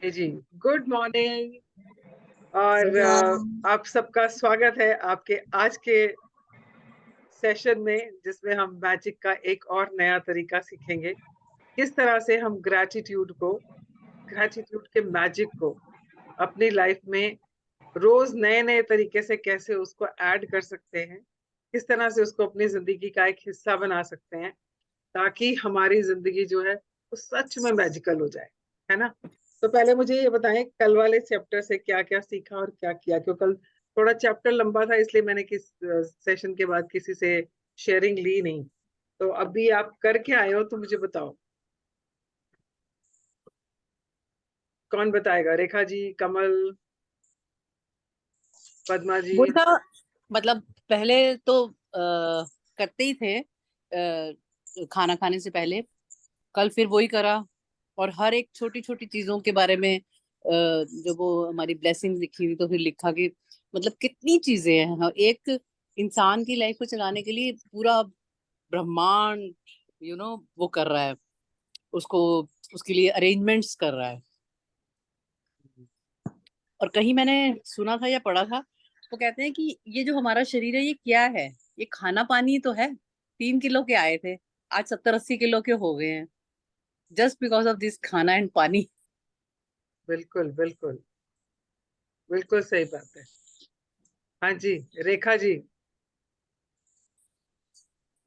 जी, good morning. और good morning. आप सबका स्वागत है आपके आज के सेशन में, जिसमें हम मैजिक का एक और नया तरीका सीखेंगे। किस तरह से हम ग्रैटिट्यूड के मैजिक को अपनी लाइफ में रोज नए नए तरीके से कैसे उसको ऐड कर सकते हैं, किस तरह से उसको अपनी जिंदगी का एक हिस्सा बना सकते हैं, ताकि हमारी जिंदगी जो है वो सच में मैजिकल हो जाए, है ना। तो पहले मुझे ये बताएं, कल वाले चैप्टर से क्या क्या सीखा और क्या किया, क्योंकि कल थोड़ा चैप्टर लंबा था, इसलिए मैंने किस सेशन के बाद किसी से शेयरिंग ली नहीं। तो अभी आप करके आए हो तो मुझे बताओ, कौन बताएगा? रेखा जी, कमल, पद्मा जी। वही था। मतलब पहले तो करते ही थे खाना खाने से पहले। कल फिर वही करा। और हर एक छोटी छोटी चीजों के बारे में जो वो हमारी ब्लेसिंग लिखी हुई, तो फिर लिखा कि मतलब कितनी चीजें हैं। एक इंसान की लाइफ को चलाने के लिए पूरा ब्रह्मांड वो कर रहा है उसको, उसके लिए अरेंजमेंट्स कर रहा है। और कहीं मैंने सुना था या पढ़ा था, वो कहते हैं कि ये जो हमारा शरीर है ये क्या है। ये खाना पानी तो है। 3 किलो के आए थे, आज 70-80 किलो के हो गए हैं, जस्ट बिकॉज ऑफ दिस खाना एंड पानी। बिल्कुल बिल्कुल, बिल्कुल सही बात है। हाँ जी, रेखा जी।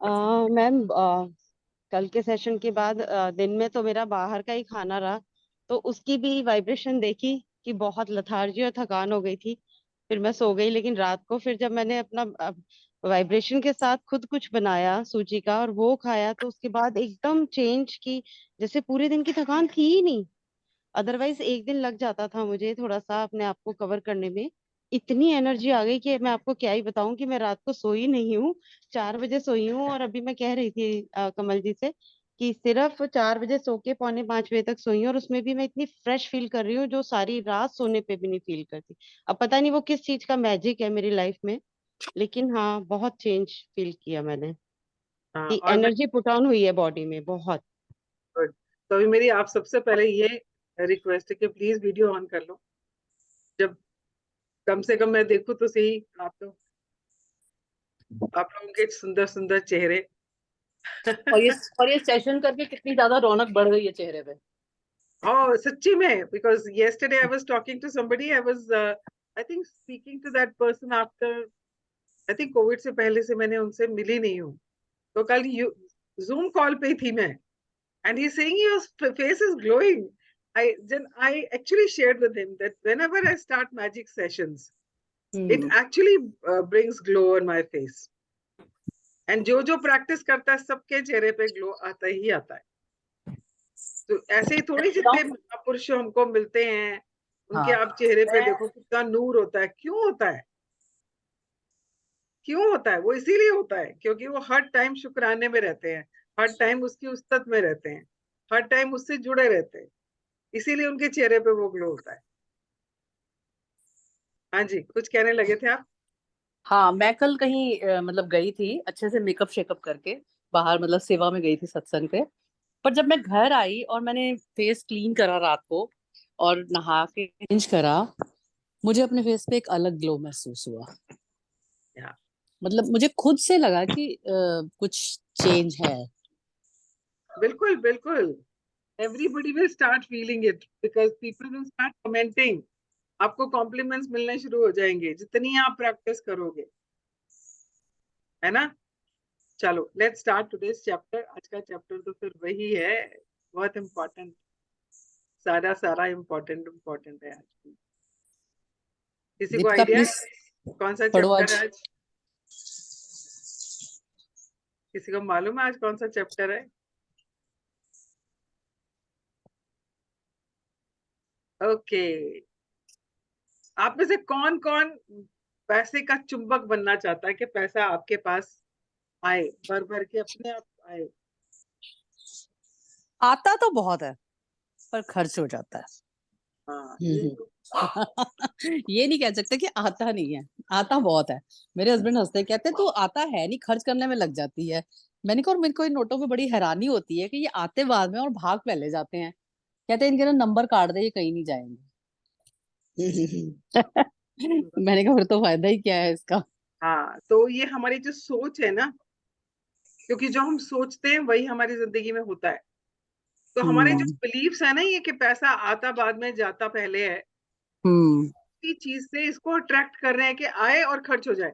मैम, कल के सेशन के बाद दिन में तो मेरा बाहर का ही खाना रहा। तो उसकी भी वाइब्रेशन देखी कि बहुत लथार्जी और थकान हो गई थी। फिर मैं सो गई, लेकिन रात को फिर जब मैंने अपना वाइब्रेशन के साथ खुद कुछ बनाया सूजी का और वो खाया, तो उसके बाद एकदम चेंज की। जैसे पूरे दिन की थकान थी ही नहीं। अदरवाइज एक दिन लग जाता था मुझे थोड़ा सा अपने आप को कवर करने में। इतनी एनर्जी आ गई कि मैं आपको क्या ही बताऊं कि मैं रात को सोई नहीं हूँ। 4 बजे सोई हूँ, और अभी मैं कह रही थी कमल जी से कि सिर्फ 4 बजे सो के पौने 5 बजे तक सोई हूँ, और उसमें भी मैं इतनी फ्रेश फील कर रही हूँ जो सारी रात सोने पे भी नहीं फील करती। अब पता नहीं वो किस चीज का मैजिक है मेरी लाइफ में, लेकिन हाँ, बहुत चेंज फील किया मैंने हाँ, कि और मैं एनर्जी पुट ऑन हुई है बॉडी में बहुत। गुड। तो अभी मेरी आप सबसे पहले ये रिक्वेस्ट है कि प्लीज वीडियो ऑन कर लो। जब कम से कम मैं देखूं तो सही, आप लोगों के सुंदर सुंदर चेहरे। और ये और ये सेशन करके कितनी ज्यादा रौनक बढ़ गई है चेहरे पे। Oh, सच्ची में, because yesterday I was talking to somebody, I think speaking to that person after, I think Covid से पहले से मैंने उनसे मिली नहीं हूँ। तो कल जूम कॉल पे ही थी मैं, and he's saying your face is glowing. I actually shared with him that whenever I start magic sessions, it hmm. actually brings glow on my face. And जो जो प्रैक्टिस करता है सबके चेहरे पे ग्लो आता ही आता है। तो ऐसे ही थोड़ी जितने महापुरुष हमको मिलते हैं, उनके हाँ। आप चेहरे पे देखो कितना नूर होता है। क्यों होता है? क्यों होता है? वो इसीलिए होता है क्योंकि वो हर टाइम शुक्राने में रहते हैं, हर टाइम उसकी उस्तत में रहते हैं, हर टाइम उससे जुड़े रहते हैं। इसीलिए उनके चेहरे पे वो ग्लो होता है। हाँ जी, कुछ कहने लगे थे आप? हाँ, मैं कल कहीं मतलब गई थी अच्छे से मेकअप शेकअप करके, बाहर मतलब सेवा में गई थी सत्संग पे। पर जब मैं घर आई और मैंने फेस क्लीन करा रात को और नहा के चेंज करा, मुझे अपने फेस पे एक अलग ग्लो महसूस हुआ। या, मतलब मुझे खुद से लगा कि कुछ चेंज है। बिल्कुल बिल्कुल। Everybody will start feeling it because people will start commenting. आपको कॉम्प्लीमेंट्स मिलने शुरू हो जाएंगे जितनी आप प्रैक्टिस करोगे, है ना। चलो, लेट्स स्टार्ट टुडेस चैप्टर। आज का चैप्टर तो फिर वही है, बहुत इम्पोर्टेंट। सारा सारा इम्पोर्टेंट इम्पोर्टेंट है आज की। किसी को दीपिका आइडिया प्लीज कौन सा पढ़ो चैप्टर आज। है आज? किसी को मालूम है आज कौन सा चैप्टर है? ओके। आप में से कौन कौन पैसे का चुंबक बनना चाहता है कि पैसा आपके पास आए, भर भर के अपने आप आए? आता तो बहुत है, पर खर्च हो जाता है। हाँ, ये हम्म। तो। ये नहीं कह सकते कि आता नहीं है। आता बहुत है। मेरे हस्बैंड हंसते कहते तू आता है नहीं, खर्च करने में लग जाती है। मैंने कहा, और मेरे को इन नोटों पे बड़ी हैरानी होती है कि ये आते बाद में और भाग पहले जाते हैं। कहते हैं इनके ना नंबर काट दे, ये कहीं नहीं जाएंगे। मैंने कहा फिर तो फायदा ही क्या है इसका। हाँ, तो ये हमारी जो सोच है ना, क्योंकि जो हम सोचते हैं वही हमारी जिंदगी में होता है। तो हमारे जो हम्म। बिलीव्स है ना, ये कि पैसा आता बाद में जाता पहले है, हम्म। इसी चीज से इसको अट्रैक्ट कर रहे हैं कि आए और खर्च हो जाए।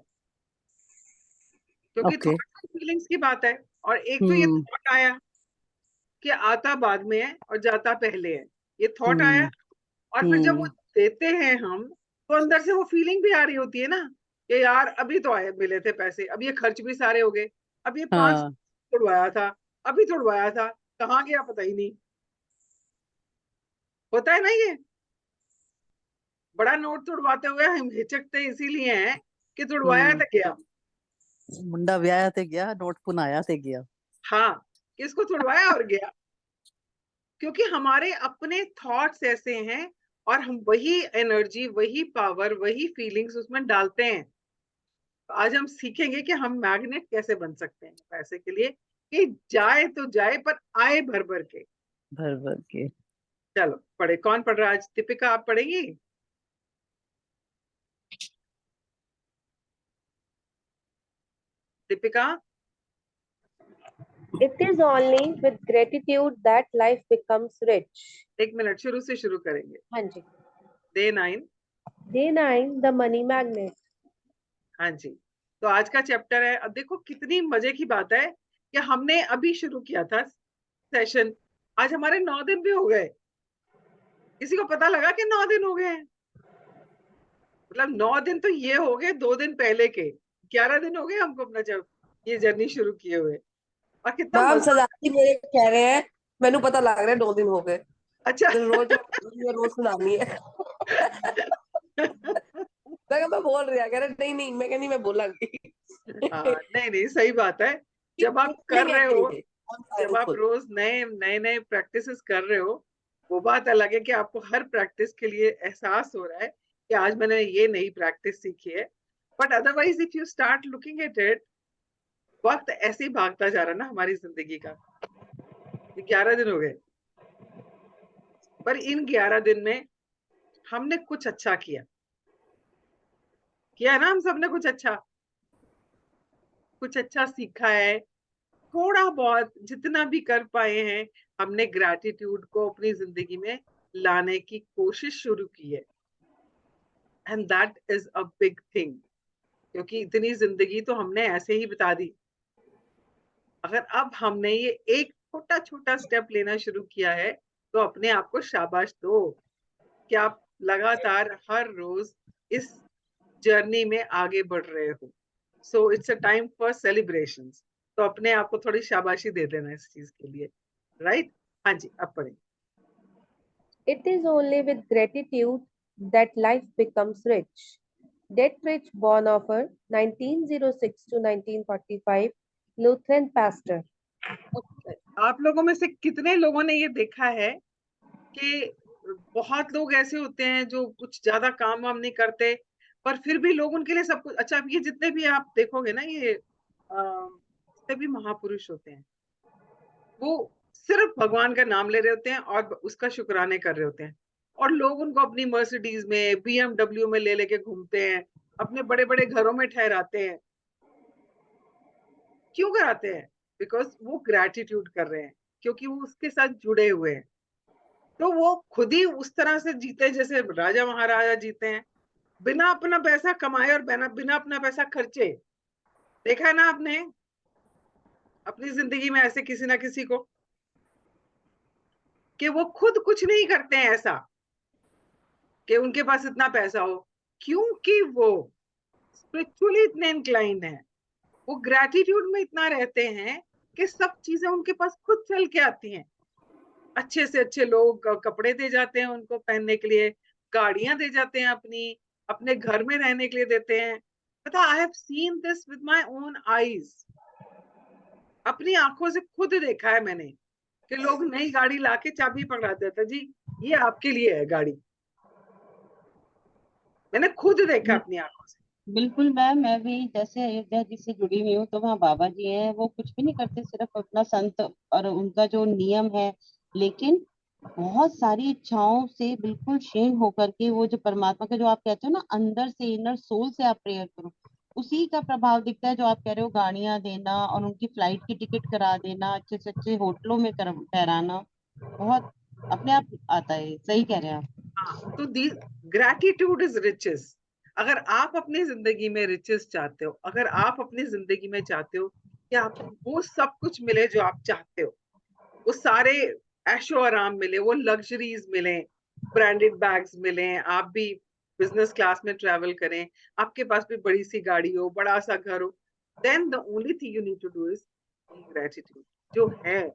क्योंकि ओके। थॉट फीलिंग्स की बात है। और एक तो ये हम्म। थॉट आया कि आता बाद में है और जाता पहले है, ये थॉट आया। हम्म। और फिर जब वो हम्म। देते हैं हम, तो अंदर से वो फीलिंग भी आ रही होती है ना, कि यार अभी तो आए मिले थे पैसे, अब ये खर्च भी सारे हो गए, अब ये 5 हाँ। तुड़वाया था, अभी तुड़वाया था, कहाँ गया पता ही नहीं। होता है ना ये। बड़ा नोट तुड़वाते हुए हम हिचकते इसीलिए हैं कि तुड़वाया हम्म। तो गया। मुंडा ब्याया ते गया, नोट पुनाया ते गया। हाँ, किसको तुड़वाया और गया। क्योंकि हमारे अपने थॉट्स ऐसे हैं, और हम वही एनर्जी, वही पावर, वही फीलिंग्स उसमें डालते हैं। तो आज हम सीखेंगे कि हम मैग्नेट कैसे बन सकते हैं पैसे के लिए, कि जाए तो जाए पर आए भर भर के। भर भर के। चलो पढ़े, कौन पढ़ रहा है आज? दीपिका आप पढ़ेगी? Deepika. It is only with gratitude that life becomes rich. 1 minute, शुरू से शुरू करेंगे। हाँ जी। Day 9। Day 9, the money magnet. हाँ जी। तो आज का चैप्टर है। अब देखो कितनी मजे की बात है कि हमने अभी शुरू किया था सेशन, आज हमारे 9 दिन भी हो गए। किसी को पता लगा कि 9 दिन हो गए हैं? मतलब 9 दिन तो ये हो गए 2 दिन पहले के, 11 दिन हो गए हमको अपना जब ये जर्नी शुरू किए हुए। और कितना मैम मजा। सजाती मेरे कह रहे हैं, मैनू पता लग रहा है 2 दिन हो गए। अच्छा। रोज रोज सुनानी है। मैं बोल रही कह रहे नहीं नहीं, मैं कहनी मैं बोलांगी। हाँ, नहीं नहीं, सही बात है। जब आप कर नहीं रहे हो, कहेंगे, हम जब आप थैंकफुल। रोज नए नए नए प्रैक्टिसेस कर रहे हो, वो बात अलग है कि आपको हर प्रैक्टिस के लिए एहसास हो रहा है कि आज मैंने ये नई प्रैक्टिस सीखी है। But otherwise if you start looking at it, वक्त ऐसे ही भागता जा रहा है ना हमारी जिंदगी का। ये 11 दिन हो गए, पर इन 11 दिन में हमने कुछ अच्छा किया। किया है ना हम सबने कुछ अच्छा, कुछ अच्छा सीखा है। थोड़ा बहुत जितना भी कर पाए हैं, हमने ग्रैटिट्यूड को अपनी जिंदगी में लाने की कोशिश शुरू की है। And that is a big thing. क्योंकि इतनी जिंदगी तो हमने ऐसे ही बिता दी। अगर अब हमने ये एक छोटा छोटा स्टेप लेना शुरू किया है, तो अपने आप को शाबाश दो कि आप लगातार हर रोज इस जर्नी में आगे बढ़ रहे हो। So it's a time for celebrations. तो अपने आप को थोड़ी शाबाशी दे देना इस चीज के लिए, राइट? हाँ जी, अब पढ़ें। It is only with gratitude that life becomes rich. Dietrich Bonhoeffer, 1906 to 1945, Lutheran pastor. आप लोगों में से कितने लोगों ने ये देखा है कि बहुत लोग ऐसे होते हैं जो कुछ ज्यादा काम वाम नहीं करते, पर फिर भी लोग उनके लिए सब कुछ अच्छा। अब ये जितने भी आप देखोगे ना, ये जितने भी महापुरुष होते हैं, वो सिर्फ भगवान का नाम ले रहे होते हैं और उसका शुक्राने कर रहे होते हैं। और लोग उनको अपनी मर्सिडीज में, BMW में ले लेके घूमते हैं, अपने बड़े बड़े घरों में ठहराते हैं। क्यों कराते हैं? बिकॉज वो ग्रैटिट्यूड कर रहे हैं, क्योंकि वो उसके साथ जुड़े हुए हैं। तो वो खुद ही उस तरह से जीते जैसे राजा महाराजा जीते हैं, बिना अपना पैसा कमाए और बिना बिना अपना पैसा खर्चे। देखा है ना आपने अपनी जिंदगी में ऐसे किसी ना किसी को, कि वो खुद कुछ नहीं करते हैं ऐसा कि उनके पास इतना पैसा हो, क्योंकि वो स्पिरिचुअली इतने इंक्लाइंड है। वो ग्रैटिट्यूड में इतना रहते हैं कि सब चीजें उनके पास खुद चल के आती हैं। अच्छे से अच्छे लोग कपड़े दे जाते हैं उनको पहनने के लिए, गाड़ियां दे जाते हैं, अपनी अपने घर में रहने के लिए देते हैं। पता, I have seen this with my own eyes. अपनी आंखों से खुद देखा है मैंने कि लोग नई गाड़ी लाके चाबी पकड़ा देते, जी ये आपके लिए है गाड़ी। मैंने खुद देखा अपनी आंखों से। बिल्कुल मैम, मैं भी जैसे अयोध्या जी से जुड़ी हुई हूँ, तो वहाँ बाबा जी हैं, वो कुछ भी नहीं करते, सिर्फ अपना संत और उनका जो नियम है। लेकिन बहुत सारी इच्छाओं से बिल्कुल क्षीण होकर के वो जो परमात्मा का जो आप कहते हो ना, अंदर से इनर सोल से आप प्रेयर करो, उसी का प्रभाव दिखता है। जो आप कह रहे हो गाड़ियां देना और उनकी फ्लाइट की टिकट करा देना, अच्छे से अच्छे होटलों में ठहराना, बहुत अपने आप आता है। सही कह रहे हैं आप। हाँ, तो दी ग्रैटिट्यूड इज रिचेस। अगर आप अपनी जिंदगी में रिचेस चाहते हो, अगर आप अपनी जिंदगी में चाहते हो कि आपको वो सब कुछ मिले जो आप चाहते हो, वो सारे ऐशो आराम मिले, वो लग्जरीज मिले, ब्रांडेड बैग्स मिले, आप भी बिजनेस क्लास में ट्रैवल करें, आपके पास भी बड़ी सी गाड़ी हो, बड़ा सा घर हो, then the only thing you need to do is gratitude. जो है,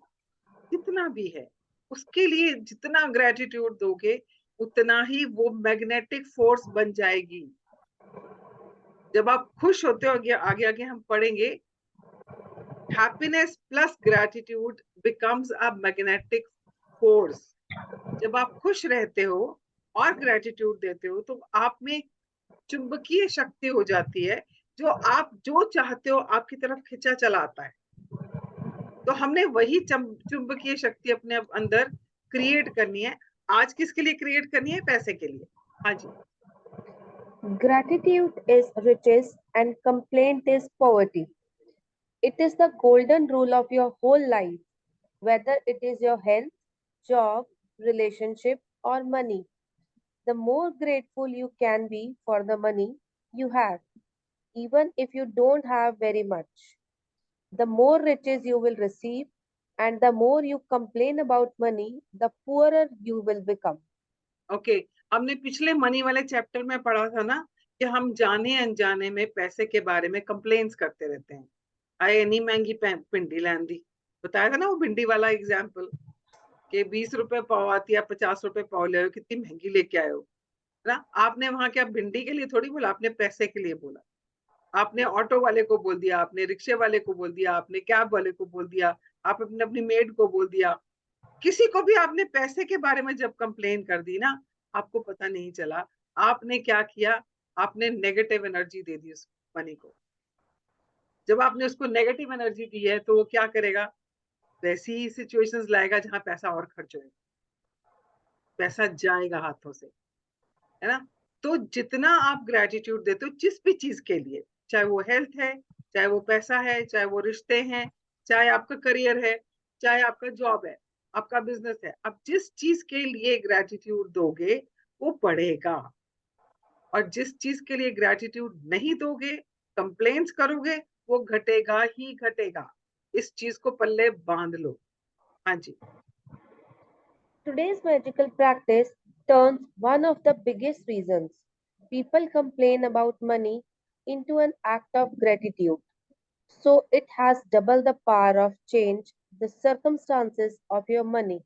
जितना भी है, उसके लिए जितना ग्रेटिट्यूड दोगे उतना ही वो मैग्नेटिक फोर्स बन जाएगी। जब आप खुश होते हो, आगे आगे हम पढ़ेंगे, happiness plus gratitude becomes a magnetic force. जब आप खुश रहते हो और ग्रेटिट्यूड देते हो तो आप में चुंबकीय शक्ति हो जाती है, जो आप जो चाहते हो आपकी तरफ खिंचा चला आता है। तो हमने वही चुंबकीय शक्ति अपने अंदर क्रिएट करनी है। आज किसके लिए क्रिएट करनी है? पैसे के लिए। हाँ जी। Gratitude is riches and complaint is poverty. It is the golden rule of your whole life, whether it is your health, job, relationship, or money. The more grateful you can be for the money you have, even if you don't have very much, the more riches you will receive, and the more you complain about money, the poorer you will become. Okay, हमने पिछले money वाले chapter में पढ़ा था ना कि हम जाने अनजाने में पैसे के बारे में कंप्लेन्स करते रहते हैं। आए इतनी महंगी भिंडी लैंदी, बताया था ना वो भिंडी वाला एग्जाम्पल, कि 20 रुपए पाव आती है, 50 रुपए पाव ले आयो, कितनी महंगी लेके आए हो ना। आपने वहां क्या भिंडी के लिए थोड़ी बोला, आपने पैसे के लिए बोला। आपने ऑटो वाले को बोल दिया, आपने रिक्शे वाले को बोल दिया, आपने कैब वाले को बोल दिया, आप अपने अपनी मेड को बोल दिया, किसी को भी आपने पैसे के बारे में जब कंप्लेन कर दी ना, आपको पता नहीं चला आपने क्या किया, आपने नेगेटिव एनर्जी दे दी उस मनी को। जब आपने उसको नेगेटिव एनर्जी दी है तो वो क्या करेगा? वैसी ही सिचुएशंस लाएगा जहां पैसा और खर्च होगा, पैसा जाएगा हाथों से, है ना। तो जितना आप ग्रेटिट्यूड देते हो जिस भी चीज के लिए, चाहे वो हेल्थ है, चाहे वो पैसा है, चाहे वो रिश्ते हैं, चाहे आपका करियर है, चाहे आपका जॉब है, आपका बिजनेस है, आप जिस चीज के लिए ग्रेटिट्यूड दोगे वो बढ़ेगा। और जिस चीज के लिए ग्रेटिट्यूड नहीं दोगे, कंप्लेन्स करोगे, वो घटेगा ही घटेगा। इस चीज को पल्ले बांध लो। हाँ जी। Today's magical practice turns one of the biggest reasons people complain about money into an act of gratitude. So it has double the power of change the circumstances of your money.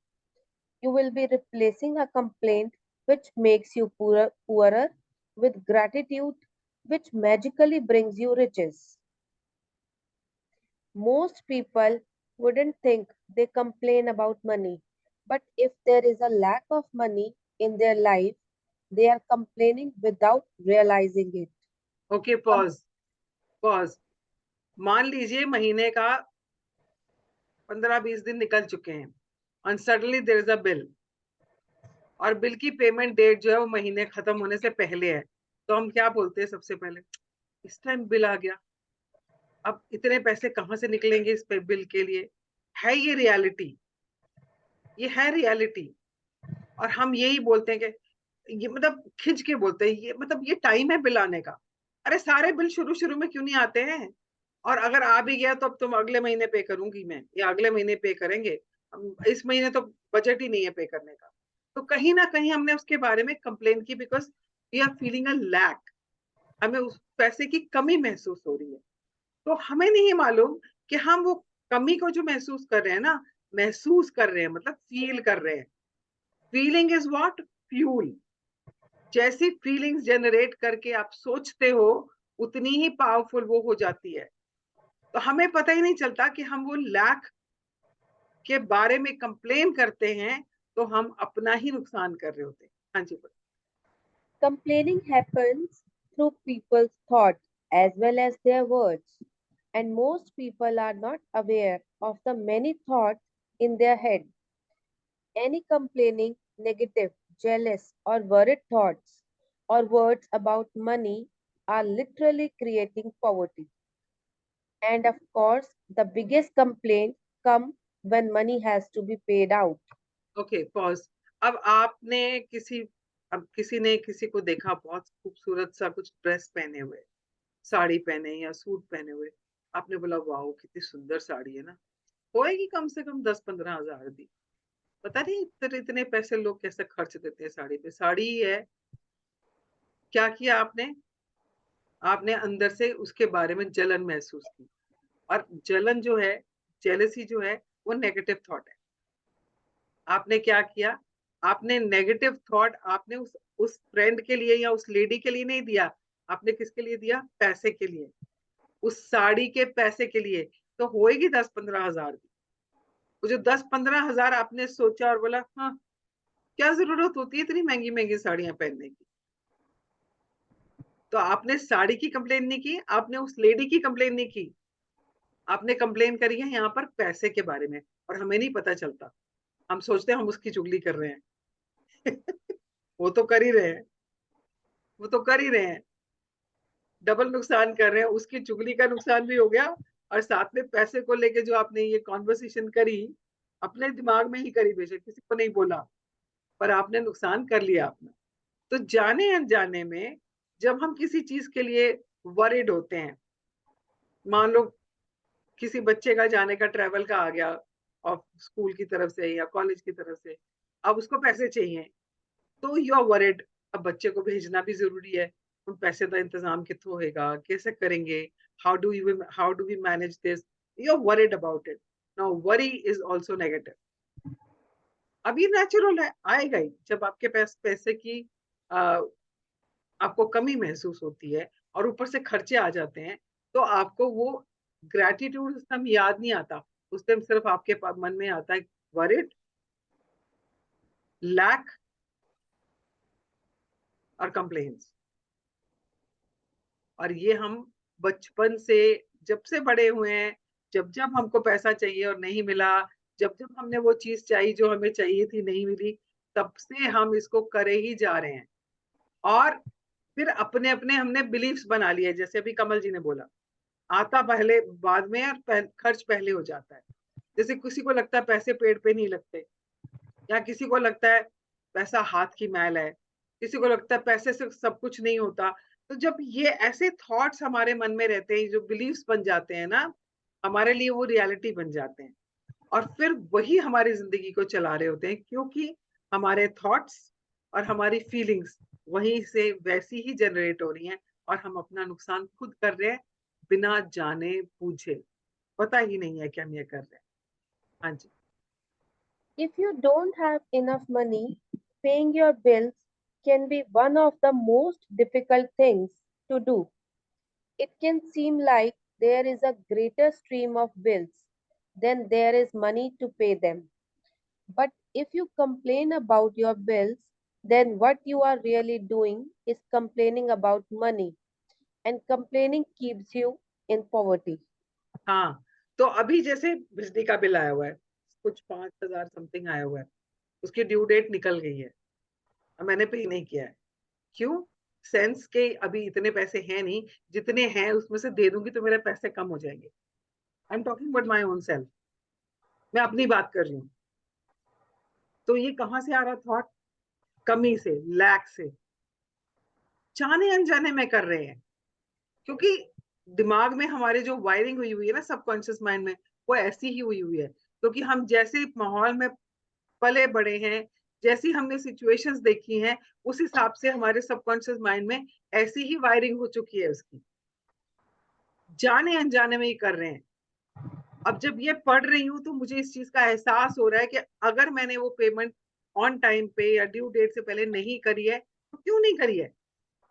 You will be replacing a complaint which makes you poorer with gratitude which magically brings you riches. Most people wouldn't think they complain about money, but if there is a lack of money in their life, they are complaining without realizing it. Okay, pause pause. मान लीजिए महीने का 15-20 दिन निकल चुके हैं and suddenly there is a bill, और bill की पेमेंट डेट जो है वो महीने खत्म होने से पहले है, तो हम क्या बोलते हैं सबसे पहले? इस टाइम बिल आ गया, अब इतने पैसे कहाँ से निकलेंगे इस पे बिल के लिए? है ये रियलिटी, ये है रियलिटी। और हम यही बोलते हैं कि ये मतलब खिंच के बोलते हैं, ये मतलब ये टाइम है बिल आने का। अरे सारे बिल शुरू शुरू में क्यों नहीं आते हैं? और अगर आ भी गया तो अब तुम अगले महीने पे करूंगी मैं, या अगले महीने पे करेंगे, इस महीने तो बजट ही नहीं है पे करने का। तो कहीं ना कहीं हमने उसके बारे में कंप्लेन की, because we are feeling a lack, हमें उस पैसे की कमी महसूस हो रही है। तो हमें नहीं मालूम कि हम वो कमी को जो महसूस कर रहे हैं ना, महसूस कर रहे हैं मतलब फील कर रहे हैं। Feeling is what? फ्यूल। जैसी फीलिंग्स जनरेट करके आप सोचते हो, उतनी ही पावरफुल वो हो जाती है। तो हमें पता ही नहीं चलता कि हम वो लैक के बारे में कंप्लेन करते हैं, तो हम अपना ही नुकसान कर रहे होते हैं। हाँ जी। Complaining happens through people's thoughts as well as their words, and most people are not aware of the many thoughts in their head. Any complaining, negative, jealous, or worried thoughts or words about money are literally creating poverty. And of course, the biggest complaint come when money has to be paid out. Okay pause. अब आपने किसी ने किसी को देखा बहुत खूबसूरत सा कुछ ड्रेस पहने हुए, साड़ी पहने या सूट पहने हुए, आपने बोला वाओ कितनी सुंदर साड़ी है ना, होएगी कम से कम 10-15 हजार दी। पता नहीं इतने पैसे लोग कैसे खर्च देते हैं साड़ी पे। साड़ी ही है, क्या किया आपने? आपने अंदर से उसके बारे में जलन महसूस की, और जलन जो है, जेलसी जो है, वो नेगेटिव थॉट है। आपने क्या किया? आपने नेगेटिव थॉट आपने उस फ्रेंड के लिए या उस लेडी के लिए नहीं दिया, आपने किसके लिए दिया? पैसे के लिए, उस साड़ी के पैसे के लिए। तो होएगी 10-15 हजार की। वो जो 10-15 हजार आपने सोचा और बोला हाँ क्या जरूरत होती है इतनी महंगी महंगी साड़ियां पहनने की। तो आपने साड़ी की कंप्लेन नहीं की, आपने उस लेडी की कंप्लेन नहीं की, आपने कंप्लेन करी है यहाँ पर पैसे के बारे में। और हमें नहीं पता चलता, हम सोचते हैं हम उसकी चुगली कर रहे हैं। वो तो कर ही रहे हैं, वो तो कर ही रहे हैं, डबल नुकसान कर रहे हैं। उसकी चुगली का नुकसान भी हो गया, और साथ में पैसे को लेके जो आपने ये कॉन्वर्सेशन करी, अपने दिमाग में ही करी, बेशक किसी को नहीं बोला, पर आपने नुकसान कर लिया अपना। तो जाने अनजाने में जब हम किसी चीज के लिए वरिड होते हैं, मान लो किसी बच्चे का जाने का ट्रेवल का आ गया, और स्कूल की तरफ से या कॉलेज की तरफ से, अब उसको पैसे चाहिए, तो यू आर वरिड। अब बच्चे को भेजना भी जरूरी है, उन पैसे का इंतजाम कितना होएगा, कैसे करेंगे, how do we manage this, you are worried about it. Now worry is also negative. अब ये नेचुरल है, आएगा ही। जब आपके पास पैसे की आपको कमी महसूस होती है और ऊपर से खर्चे आ जाते हैं, तो आपको वो ग्रेटिट्यूड उस टाइम याद नहीं आता। उस टाइम सिर्फ आपके मन में आता है वरिड, लैक और कंप्लेन्स। और ये हम बचपन से जब से बड़े हुए हैं, जब जब हमको पैसा चाहिए और नहीं मिला, जब जब हमने वो चीज चाहिए जो हमें चाहिए थी नहीं मिली, तब से हम इसको करे ही जा रहे हैं। और फिर अपने अपने हमने बिलीव्स बना लिए, जैसे अभी कमल जी ने बोला, आता पहले बाद में और खर्च पहले हो जाता है। जैसे किसी को लगता है पैसे पेड़ पे नहीं लगते, या किसी को लगता है पैसा हाथ की मैल है, किसी को लगता है पैसे से सब कुछ नहीं होता। तो जब ये ऐसे थॉट्स हमारे मन में रहते हैं, जो बिलीव्स बन जाते हैं ना, हमारे लिए वो रियलिटी बन जाते हैं, और फिर वही हमारी जिंदगी को चला रहे होते हैं, क्योंकि हमारे थॉट्स और हमारी फीलिंग्स वहीं से वैसी ही जनरेट हो रही हैं, और हम अपना नुकसान खुद कर रहे हैं बिना जाने पूछे। पता ही नहीं है कि हम ये कर रहे हैं। हाँ जी। If you don't have enough money, paying your bills can be one of the most difficult things to do. It can seem like there is a greater stream of bills than there is money to pay them. But if you complain about your bills, then what you are really doing is complaining about money, and complaining keeps you in poverty. हाँ, तो अभी जैसे बिजली का bill आया हुआ है, कुछ 5,000 समथिंग आया हुआ है, उसकी ड्यू डेट निकल गई है और मैंने पे नहीं किया है। क्यों? सेंस के अभी इतने पैसे हैं नहीं, जितने हैं उसमें से दे दूंगी तो मेरे पैसे कम हो जाएंगे। I am talking about my own self, मैं अपनी बात कर रही हूँ। तो ये कहाँ से आ रहा थॉट? कमी से, लैक से, जाने अनजाने में कर रहे हैं। क्योंकि दिमाग में हमारे जो वायरिंग हुई हुई है ना, सबकॉन्शियस माइंड में, वो ऐसी ही हुई हुई है। क्योंकि हम जैसे माहौल में पले बड़े हैं, जैसी हमने सिचुएशंस देखी हैं, उस हिसाब से हमारे सबकॉन्शियस माइंड में ऐसी ही वायरिंग हो चुकी है उसकी, जाने अनजाने में ही कर रहे हैं। अब जब ये पढ़ रही हूँ तो मुझे इस चीज का एहसास हो रहा है कि अगर मैंने वो पेमेंट ऑन टाइम पे या ड्यू डेट से पहले नहीं करी है, तो क्यों नहीं करी है?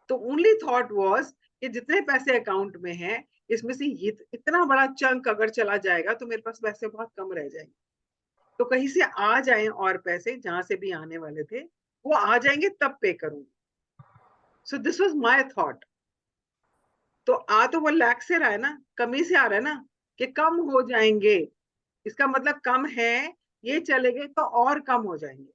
तो ओनली थॉट वाज कि जितने पैसे अकाउंट में हैं, इसमें से इतना बड़ा चंक अगर चला जाएगा तो मेरे पास पैसे बहुत कम रह जाएंगे। तो कहीं से आ जाएं और पैसे जहां से भी आने वाले थे वो आ जाएंगे, तब पे करूंगी। So this was my thought. तो आ तो वो लैक से रहा है ना, कमी से आ रहा है ना, कि कम हो जाएंगे। इसका मतलब कम है ये चले गए तो और कम हो जाएंगे।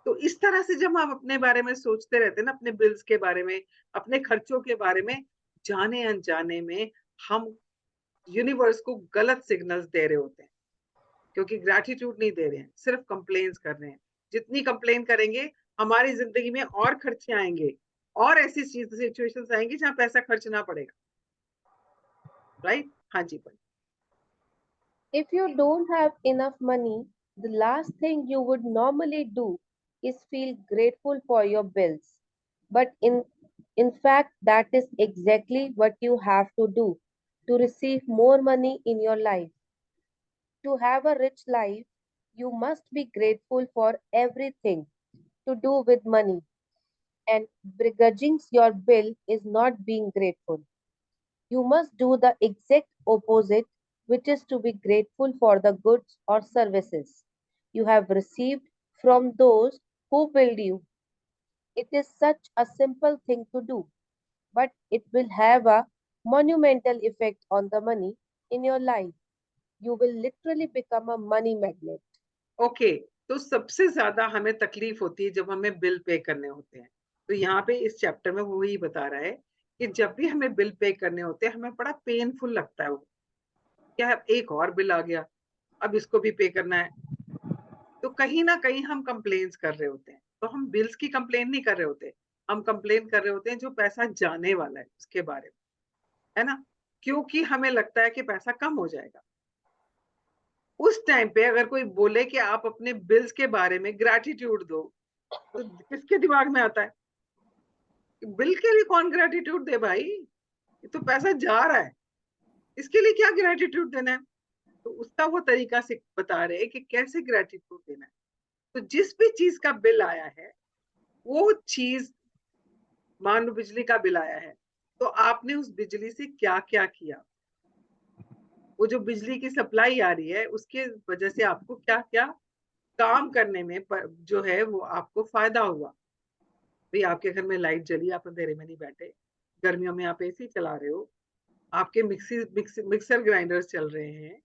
तो इस तरह से जब हम अपने बारे में सोचते रहते हैं ना, अपने बिल्स के बारे में, अपने खर्चों के बारे में, जाने अनजाने में हम यूनिवर्स को गलत सिग्नल्स दे रहे होते हैं, क्योंकि ग्रैटिट्यूड नहीं दे रहे हैं, सिर्फ कंप्लेन्स कर रहे हैं। जितनी कंप्लेन करेंगे हमारी जिंदगी में और खर्चे आएंगे, और ऐसी सिचुएशंस आएंगी जहां पैसा खर्च ना पड़ेगा। राइट? हाँ जी भाई। If you don't have enough money, the last thing you would normally do is feel grateful for your bills. But in fact, that is exactly what you have to do to receive more money in your life. To have a rich life, you must be grateful for everything to do with money. And begrudging your bill is not being grateful. You must do the exact opposite, which is to be grateful for the goods or services you have received from those who build you. It is such a simple thing to do, but it will have a monumental effect on the money in your life. You will literally become a money magnet. Okay, तो सबसे ज्यादा हमें तकलीफ होती है जब हमें bill pay करने होते हैं। तो यहाँ पे इस चैप्टर में वो वही बता रहा है कि जब भी हमें बिल पे करने होते हैं हमें बड़ा पेनफुल लगता है वो, क्या एक और बिल आ गया, अब इसको भी पे करना है। तो कहीं ना कहीं हम कंप्लेन्स कर रहे होते हैं। तो हम बिल्स की कंप्लेन नहीं कर रहे होते, हम कंप्लेन कर रहे होते हैं जो पैसा जाने वाला है उसके बारे में, है ना, क्योंकि हमें लगता है कि पैसा कम हो जाएगा। उस टाइम पे अगर कोई बोले कि आप अपने बिल्स के बारे में ग्रैटिट्यूड दो, तो किसके दिमाग में आता है? बिल के लिए कौन ग्रैटिट्यूड दे भाई, ये तो पैसा जा रहा है, इसके लिए क्या ग्रैटिट्यूड देना है? तो उसका वो तरीका से बता रहे हैं कि कैसे ग्रैटिट्यूड देना है। तो जिस भी चीज का बिल आया है, वो चीज, मान लो बिजली का बिल आया है, तो आपने उस बिजली से क्या क्या किया, वो जो बिजली की सप्लाई आ रही है उसके वजह से आपको क्या क्या काम करने में जो है वो आपको फायदा हुआ। भाई आपके घर में लाइट जली, आप अंधेरे में नहीं बैठे, गर्मियों में आप एसी चला रहे हो, आपके मिक्सर ग्राइंडर्स चल रहे हैं,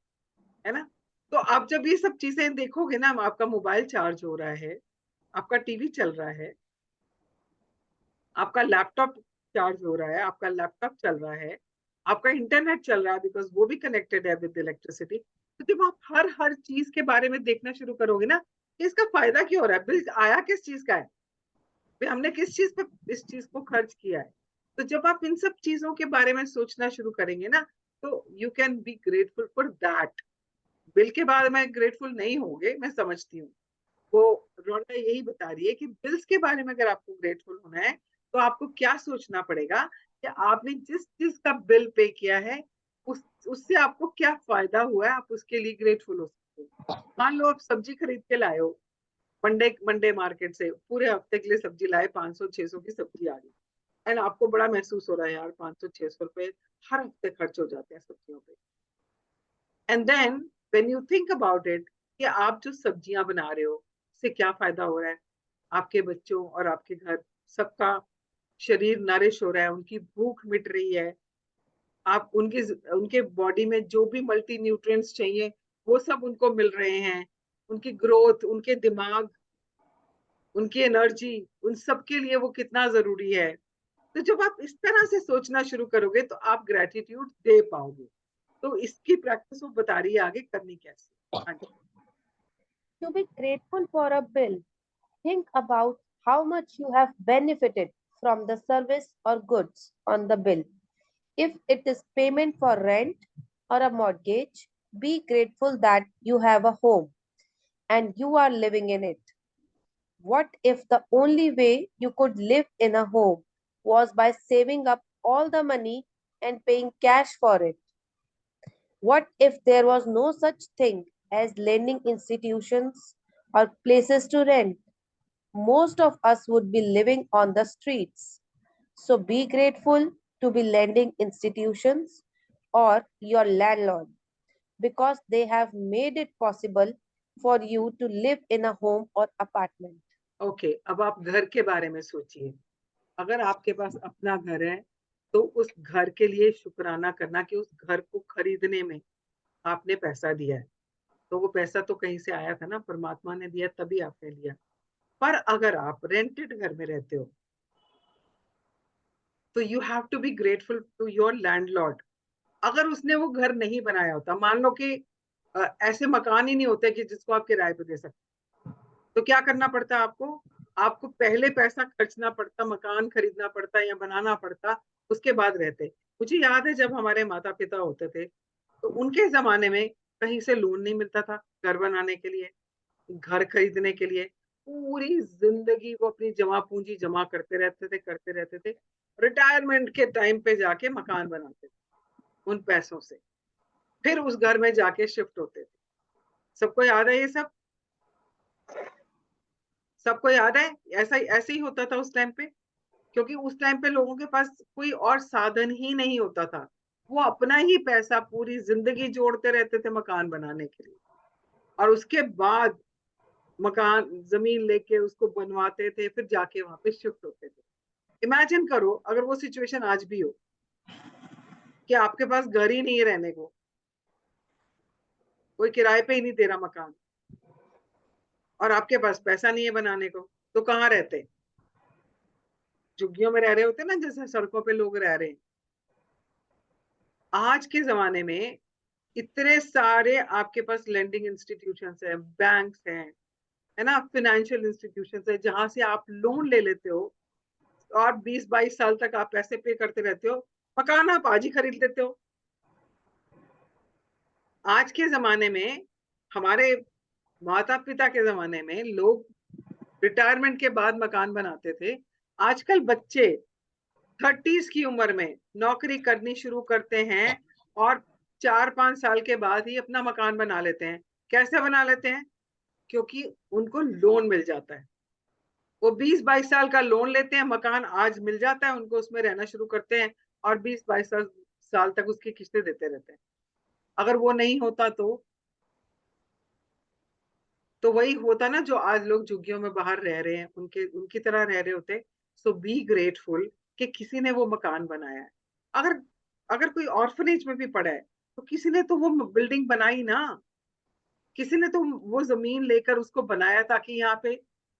है ना। तो आप जब ये सब चीजें देखोगे ना, आपका मोबाइल चार्ज हो रहा है, आपका टीवी चल रहा है, आपका लैपटॉप चार्ज हो रहा है, आपका लैपटॉप चल रहा है, आपका इंटरनेट चल रहा है, बिकॉज वो भी कनेक्टेड है विद इलेक्ट्रिसिटी। तो जब आप हर चीज के बारे में देखना शुरू करोगे ना, इसका फायदा क्यों हो रहा है, बिल आया किस चीज का है, हमने किस चीज पे इस चीज को खर्च किया है। तो जब आप इन सब चीजों के बारे में सोचना शुरू करेंगे ना, तो you can be grateful for that. Bill के बारे में ग्रेटफुल नहीं होंगे, मैं समझती हूँ। वो रोना यही बता रही है कि बिल्स के बारे में अगर आपको ग्रेटफुल होना है, तो आपको क्या सोचना पड़ेगा कि आपने जिस चीज का बिल पे किया है उससे आपको क्या फायदा हुआ है, आप उसके लिए ग्रेटफुल हो सकते हो। मान लो आप सब्जी खरीद के लाए हो, मंडे मार्केट से पूरे हफ्ते के लिए सब्जी लाए, 500-600 की सब्जी आ गई, एंड आपको बड़ा महसूस हो रहा है यार 500-600 रुपए हर हफ्ते खर्च हो जाते हैं सब्जियों पे। And then when you think about it कि आप जो सब्जियां बना रहे हो उससे क्या फायदा हो रहा है, आपके बच्चों और आपके घर सबका शरीर नरिश हो रहा है, उनकी भूख मिट रही है, आप उनके बॉडी में जो भी मल्टी न्यूट्रिएंट्स चाहिए वो सब उनको मिल रहे हैं, उनकी ग्रोथ, उनके दिमाग, उनकी एनर्जी, उन सब के लिए वो कितना जरूरी है। तो जब आप इस तरह से सोचना शुरू करोगे तो आप ग्रेटिट्यूड दे पाओगे। तो इसकी प्रैक्टिस वो बता रही है आगे करनी कैसे। हाँ जी। To be grateful for a bill, think about how much you have benefited from the service or goods on the bill. If it is payment for rent or a mortgage, be grateful that you have a home and you are living in it. What if the only way you could live in a home was by saving up all the money and paying cash for it? What if there was no such thing as lending institutions or places to rent? Most of us would be living on the streets. So be grateful to be lending institutions or your landlord because they have made it possible for you to live in a home or apartment. Okay, अब आप घर के बारे में सोचिए। अगर आपके पास अपना घर है तो उस घर के लिए शुक्राना करना कि उस घर को खरीदने में आपने पैसा दिया है। तो वो पैसा तो कहीं से आया था ना, परमात्मा ने दिया तभी आपने लिया। पर अगर आप रेंटेड घर में रहते हो तो you have to be grateful to your landlord. अगर उसने वो घर नहीं बनाया होता, मान लो कि ऐसे मकान ही नहीं होते कि जिसको आप किराए पे दे सकते, तो क्या करना पड़ता आपको? आपको पहले पैसा खर्चना पड़ता, मकान खरीदना पड़ता या बनाना पड़ता, उसके बाद रहते। मुझे याद है जब हमारे माता पिता होते थे तो उनके जमाने में कहीं से लोन नहीं मिलता था घर बनाने के लिए, घर खरीदने के लिए। पूरी जिंदगी वो अपनी जमा पूंजी जमा करते रहते थे। रिटायरमेंट के टाइम पे जाके मकान बनाते थे उन पैसों से, फिर उस घर में जाके शिफ्ट होते थे। सबको याद है ये सब? सबको याद है? ऐसे ही होता था उस टाइम पे, क्योंकि उस टाइम पे लोगों के पास कोई और साधन ही नहीं होता था। वो अपना ही पैसा पूरी जिंदगी जोड़ते रहते थे मकान बनाने के लिए, और उसके बाद मकान जमीन लेके उसको बनवाते थे, फिर जाके वहां पे शिफ्ट होते थे। इमेजिन करो अगर वो सिचुएशन आज भी हो कि आपके पास घर ही नहीं है रहने को, कोई किराए पे ही नहीं दे रहा मकान, और आपके पास पैसा नहीं है बनाने को, तो कहाँ रहते? झुग्गियों में रह रहे होते ना, जैसे सड़कों पे लोग रह रहे हैं। आज के जमाने में इतने सारे आपके पास लेंडिंग इंस्टीट्यूशंस है, बैंक्स हैं, है ना, फाइनेंशियल इंस्टीट्यूशंस है, जहां से आप लोन ले लेते हो और 20-22 साल तक आप पैसे पे करते रहते हो, मकान आप आज ही खरीद लेते हो। आज के जमाने में, हमारे माता पिता के जमाने में लोग रिटायरमेंट के बाद मकान बनाते थे। आजकल बच्चे 30s की उम्र में नौकरी करनी शुरू करते हैं और 4-5 साल के बाद ही अपना मकान बना लेते हैं। कैसे बना लेते हैं? क्योंकि उनको लोन मिल जाता है। वो 20-22 साल का लोन लेते हैं, मकान आज मिल जाता है उनको, उसमें रहना शुरू करते हैं और 20-22 साल तक उसकी किस्तें देते रहते हैं। अगर वो नहीं होता तो वही होता ना जो आज लोग झुग्गियों में बाहर रह रहे हैं, उनकी तरह रह रहे होते। सो बी ग्रेटफुल कि किसी ने वो मकान बनाया है। अगर अगर कोई ऑर्फनेज में भी पड़ा है तो किसी ने तो वो बिल्डिंग बनाई ना, किसी ने तो वो जमीन लेकर उसको बनाया ताकि यहाँ पे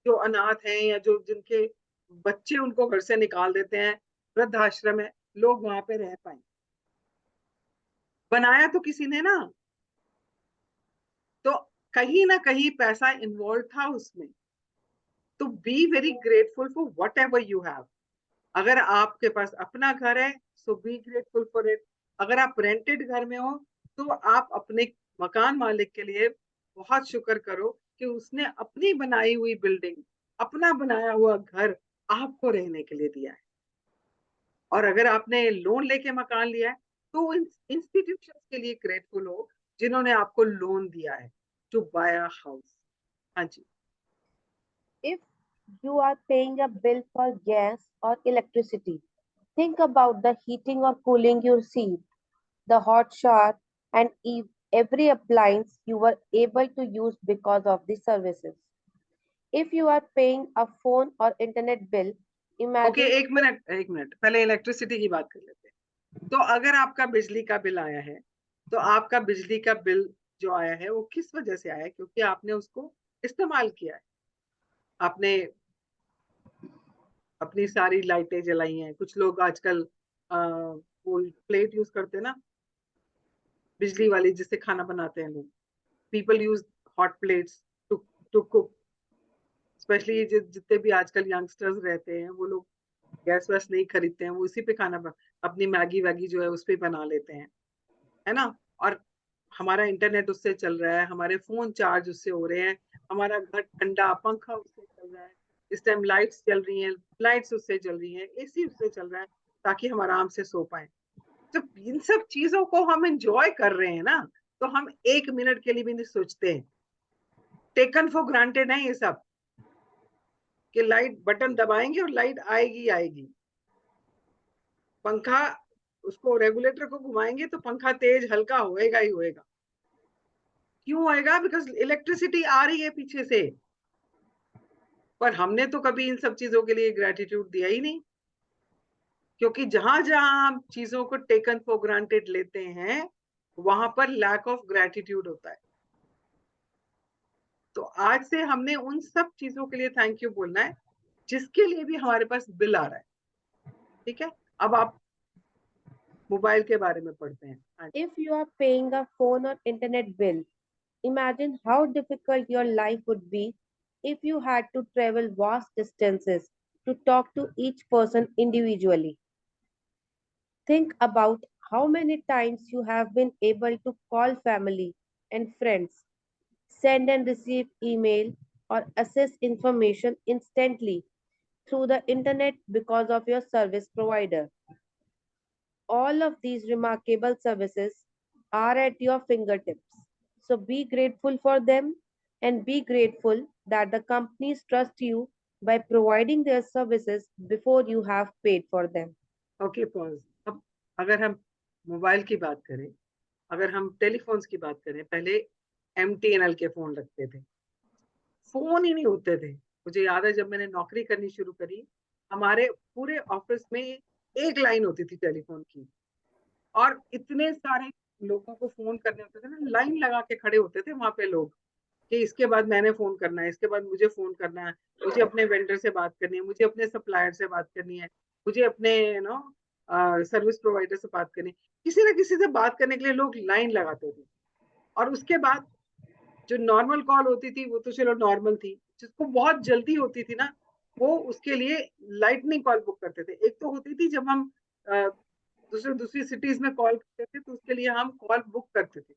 जो अनाथ हैं या जो जिनके बच्चे उनको घर से निकाल देते हैं, वृद्धाश्रम है, लोग वहां पे रह पाए। बनाया तो किसी ने ना, तो कहीं ना कहीं पैसा इन्वॉल्व था उसमें। तो be very grateful for what ever you have. अगर आपके पास अपना घर है सो बी ग्रेटफुल फॉर इट। अगर आप रेंटेड घर में हो तो आप अपने मकान मालिक के लिए बहुत शुक्र करो कि उसने अपनी बनाई हुई बिल्डिंग, अपना बनाया हुआ घर आपको रहने के लिए दिया है। और अगर आपने लोन लेके मकान लिया है तो इंस्टीट्यूशन के लिए ग्रेटफुल हो जिन्होंने आपको लोन दिया है टू बाय अ हाउस। हाँ जी। If you are paying a bill for gas or electricity, think about the heating or cooling you received, the hot shower, and every appliance you were able to use because of the services. If you are paying a phone or internet bill, okay, imagine एक minute पहले electricity की बात कर लेते हैं। तो अगर आपका बिजली का बिल आया है तो आपका बिजली का बिल जो आया है वो किस वजह से आया है? क्योंकि आपने उसको इस्तेमाल किया है, आपने अपनी सारी लाइटें जलाई हैं। कुछ लोग आजकल वो प्लेट यूज करते हैं ना, बिजली वाली, जिससे खाना बनाते हैं लोग। People use hot plates to to cook. Specially जितने भी आजकल यंगस्टर्स रहते हैं वो लोग गैस वैस नहीं खरीदते हैं, वो उसी पे अपनी मैगी वैगी जो है उस पे बना लेते हैं, है ना। और हमारा इंटरनेट उससे चल रहा है, हमारे फोन चार्ज उससे हो रहे हैं, हमारा घर ठंडा, पंखा उससे चल रहा है। इस टाइम लाइट्स चल रही हैं, लाइट्स उससे चल रही हैं, एसी उससे चल रहा है ताकि हम आराम से सो पाए। जब इन सब चीजों को हम एंजॉय कर रहे हैं ना, तो हम 1 मिनट के लिए भी नहीं सोचते हैं। टेकन फॉर ग्रांटेड है ये सब, कि लाइट बटन दबाएंगे और लाइट आएगी आएगी। पंखा, उसको रेगुलेटर को घुमाएंगे तो पंखा तेज हल्का होएगा ही होएगा। क्यों होएगा? बिकॉज इलेक्ट्रिसिटी आ रही है पीछे से। पर हमने तो कभी इन सब चीजों के लिए ग्रेटिट्यूड दिया ही नहीं, क्योंकि जहां जहां हम चीजों को टेकन फॉर ग्रांटेड लेते हैं वहां पर लैक ऑफ ग्रेटिट्यूड होता है। तो आज से हमने उन सब चीजों के लिए थैंक यू बोलना है जिसके लिए भी हमारे पास बिल आ रहा है। ठीक है, अब आप मोबाइल के बारे में पढ़ते हैं। If you are paying a phone or internet bill, imagine how difficult your life would be if you had to travel vast distances to talk to each person individually. Think about how many times you have been able to call family and friends, send and receive email, or access information instantly through the internet because of your service provider. All of these remarkable services are at your fingertips. So be grateful for them and be grateful that the companies trust you by providing their services before you have paid for them. Okay pause. अब अगर हम mobile की बात करें, अगर हम telephones की बात करें, पहले MTNL के फोन लगते थे, फोन ही नहीं होते थे। मुझे याद है जब मैंने नौकरी करनी शुरू करी, हमारे पूरे ऑफिस में एक लाइन होती थी टेलीफोन की, और इतने सारे लोगों को फोन करने होते थे ना, लाइन लगा के खड़े होते थे वहां पे लोग कि इसके बाद मैंने फोन करना है, इसके बाद मुझे फोन करना है, मुझे अपने वेंडर से बात करनी है, मुझे अपने सप्लायर से बात करनी है, मुझे अपने सर्विस प्रोवाइडर से बात करनी है। किसी ना किसी से बात करने के लिए लोग लाइन लगाते थे। और उसके बाद जो नॉर्मल कॉल होती थी वो तो चलो नॉर्मल थी, जिसको बहुत जल्दी होती थी ना, वो उसके लिए लाइटनिंग कॉल बुक करते थे। एक तो होती थी जब हम दूसरी सिटीज में कॉल करते थे, तो उसके लिए हम कॉल बुक करते थे।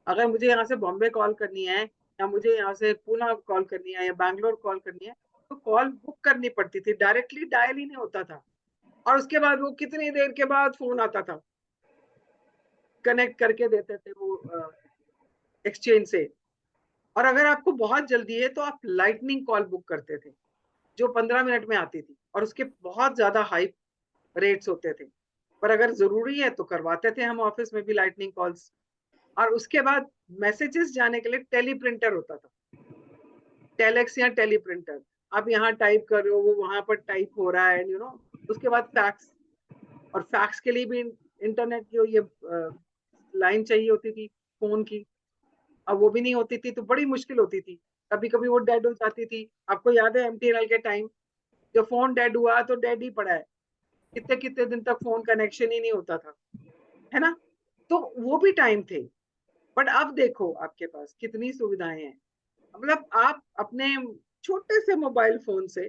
अगर मुझे यहाँ से बॉम्बे कॉल करनी है, या मुझे यहाँ से पूना कॉल करनी है, या बैंगलोर कॉल करनी है, तो कॉल बुक करनी पड़ती थी, डायरेक्टली डायल ही नहीं होता था। और उसके बाद वो कितनी देर के बाद फोन आता था, कनेक्ट करके देते थे वो एक्सचेंज से। और अगर आपको बहुत जल्दी है तो आप लाइटनिंग कॉल बुक करते थे, जो 15 मिनट में आती थी, और उसके बहुत ज्यादा हाई रेट्स होते थे। पर अगर जरूरी है तो करवाते थे हम ऑफिस में भी लाइटनिंग कॉल्स। और उसके बाद मैसेजेस जाने के लिए टेलीप्रिंटर होता था, टेलेक्स या टेलीप्रिंटर। आप यहाँ टाइप कर रहे हो, वो वहां पर टाइप हो रहा है, उसके बाद फैक्स, और फैक्स के लिए भी इंटरनेट की ये लाइन चाहिए होती थी फोन की। अब वो भी नहीं होती थी तो बड़ी मुश्किल होती थी, कभी कभी वो डेड हो जाती थी। आपको याद है MTNL के टाइम जब फोन डेड हुआ तो डेड ही पड़ा है, कितने कितने दिन तक फोन कनेक्शन ही नहीं होता था, है ना। तो वो भी टाइम थे। बट अब देखो आपके पास कितनी सुविधाएं हैं। मतलब आप अपने छोटे से मोबाइल फोन से,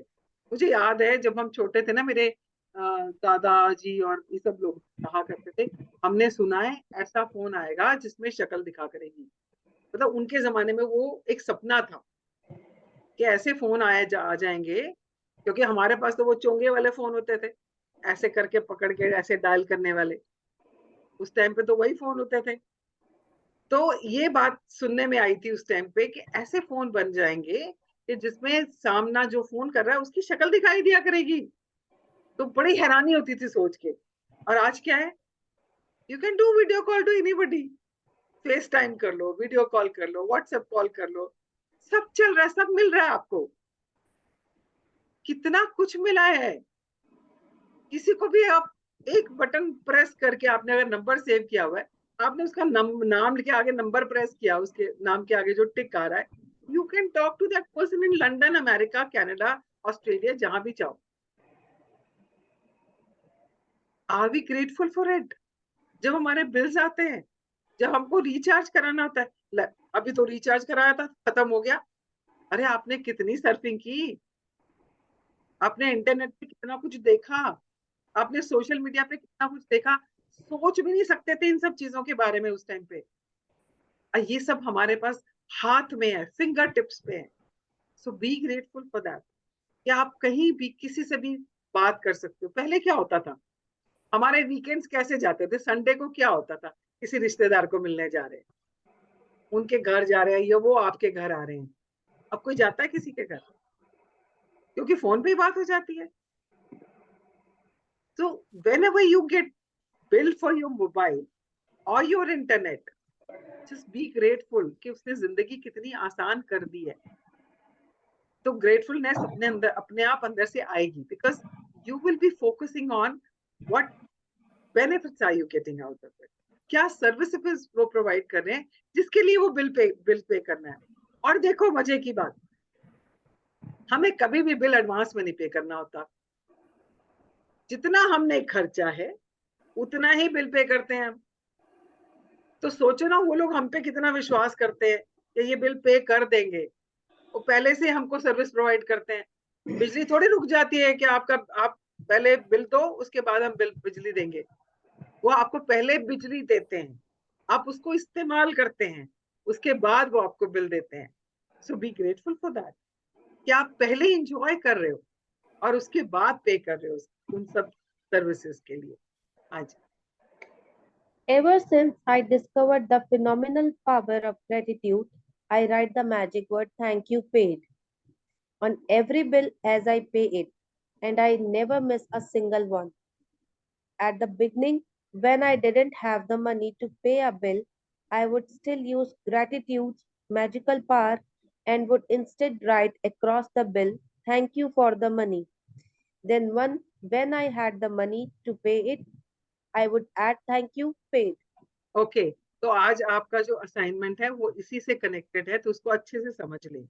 मुझे याद है जब हम छोटे थे ना, मेरे दादाजी और ये सब लोग कहा करते थे, हमने सुना है ऐसा फोन आएगा जिसमें शक्ल दिखा करेगी। मतलब उनके जमाने में वो एक सपना था कि ऐसे फोन आ जाएंगे। क्योंकि हमारे पास तो वो चोंगे वाले फोन होते थे, ऐसे करके पकड़ के ऐसे डायल करने वाले, उस टाइम पे तो वही फोन होते थे। तो ये बात सुनने में आई थी उस टाइम पे कि ऐसे फोन बन जाएंगे कि जिसमें सामना जो फोन कर रहा है उसकी शक्ल दिखाई दिया करेगी। तो बड़ी हैरानी होती थी सोच के। और आज क्या है, you can do video call to anybody, FaceTime कर लो, वीडियो कॉल कर लो, व्हाट्सएप कॉल कर लो, सब चल रहा है, सब मिल रहा है आपको। कितना कुछ मिला है। किसी को भी आप एक बटन प्रेस करके, आपने अगर नंबर सेव किया हुआ है, आपने उसका नाम के आगे नंबर प्रेस किया, उसके नाम के आगे जो टिक आ रहा है, you can talk to that person in London, America, Canada, Australia, जहां भी चाहो। Are we grateful for it? जब हमारे बिल्स आते हैं, जब हमको रिचार्ज कराना होता है, अभी तो रिचार्ज कराया था, खत्म हो गया। अरे आपने कितनी सर्फिंग की, आपने इंटरनेट पे कितना कुछ देखा, आपने सोशल मीडिया पे कितना कुछ देखा, सोच भी नहीं सकते थे इन सब चीजों के बारे में उस टाइम पे। ये सब हमारे पास हाथ में है, फिंगर टिप्स पे है। सो बी ग्रेटफुल फॉर दैट कि आप कहीं भी किसी से भी बात कर सकते हो। पहले क्या होता था, हमारे वीकेंड्स कैसे जाते थे, संडे को क्या होता था, किसी रिश्तेदार को मिलने जा रहे हैं, उनके घर जा रहे हैं, या वो आपके घर आ रहे हैं। अब कोई जाता है किसी के घर? क्योंकि फोन पे ही बात हो जाती है। So whenever you get bill for your mobile or your internet, just be grateful कि उसने जिंदगी कितनी आसान कर दी है। तो ग्रेटफुलनेस अपने आप अंदर से आएगी, because you will be focusing on what benefits are you getting out of it. क्या सर्विसेज वो प्रोवाइड कर रहे हैं जिसके लिए वो बिल पे करना है। और देखो मजे की बात, हमें कभी भी बिल एडवांस में नहीं पे करना होता। जितना हमने खर्चा है उतना ही बिल पे करते हैं हम। तो सोचो ना वो लोग हम पे कितना विश्वास करते हैं कि ये बिल पे कर देंगे। वो पहले से हमको सर्विस प्रोवाइड करते हैं। बिजली थोड़ी रुक जाती है कि आप पहले बिल दो उसके बाद हम बिजली देंगे। वो आपको पहले बिजली देते हैं, आप उसको इस्तेमाल करते हैं, उसके बाद वो आपको बिल देते हैं। सो बी ग्रेटफुल फॉर दैट कि आप पहले इंजॉय कर रहे हो और उसके बाद पे कर रहे हो उन सब सर्विसेज के लिए। आज Ever since I discovered the phenomenal power of gratitude, I write the magic word thank you paid on every bill as I pay it, and I never miss a single one. At the beginning, when I didn't have the money to pay a bill, I would still use gratitude's magical power and would instead write across the bill, thank you for the money. Then when I had the money to pay it, I would add thank you paid. Okay, तो आज आपका जो assignment है वो इसी से connected है, तो उसको अच्छे से समझ लें।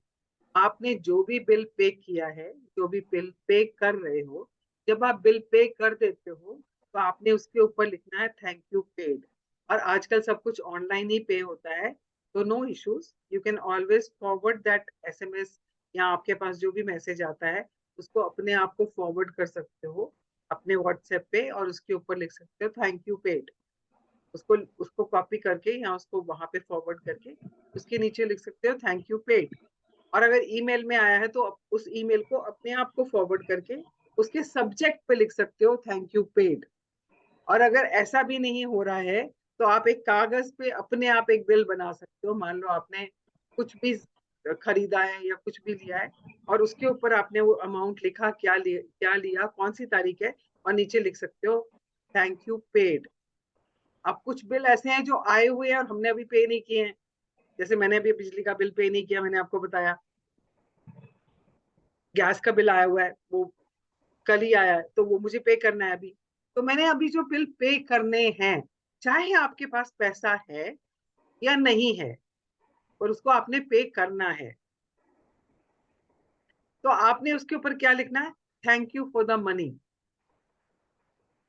आपने जो भी बिल पे किया है, जो भी बिल पे कर रहे हो, जब आप बिल पे कर देते हो तो आपने उसके ऊपर लिखना है थैंक यू पेड। और आजकल सब कुछ ऑनलाइन ही पे होता है, तो no issues, you can always forward that SMS या आपके पास जो भी मैसेज आता है उसको अपने आप को फॉरवर्ड कर सकते हो अपने व्हाट्सएप पे, और उसके ऊपर लिख सकते हो थैंक यू पेड। उसको उसको कॉपी करके या उसको वहां पे फॉरवर्ड करके उसके नीचे लिख सकते हो थैंक यू पेड। और अगर ईमेल में आया है तो उस ईमेल को अपने आप को फॉरवर्ड करके उसके सब्जेक्ट पे लिख सकते हो थैंक यू पेड। और अगर ऐसा भी नहीं हो रहा है तो आप एक कागज पे अपने आप एक बिल बना सकते हो। मान लो आपने कुछ भी खरीदा है या कुछ भी लिया है और उसके ऊपर आपने वो अमाउंट लिखा, क्या लिया, कौन सी तारीख है, और नीचे लिख सकते हो थैंक यू पेड। अब कुछ बिल ऐसे हैं जो आए हुए हैं और हमने अभी पे नहीं किए हैं। जैसे मैंने अभी बिजली का बिल पे नहीं किया, मैंने आपको बताया। गैस का बिल आया हुआ है, वो कल ही आया है, तो वो मुझे पे करना है अभी। तो मैंने अभी जो बिल पे करने हैं, चाहे आपके पास पैसा है या नहीं है, और उसको आपने पे करना है, तो आपने उसके ऊपर क्या लिखना है, thank you for the money.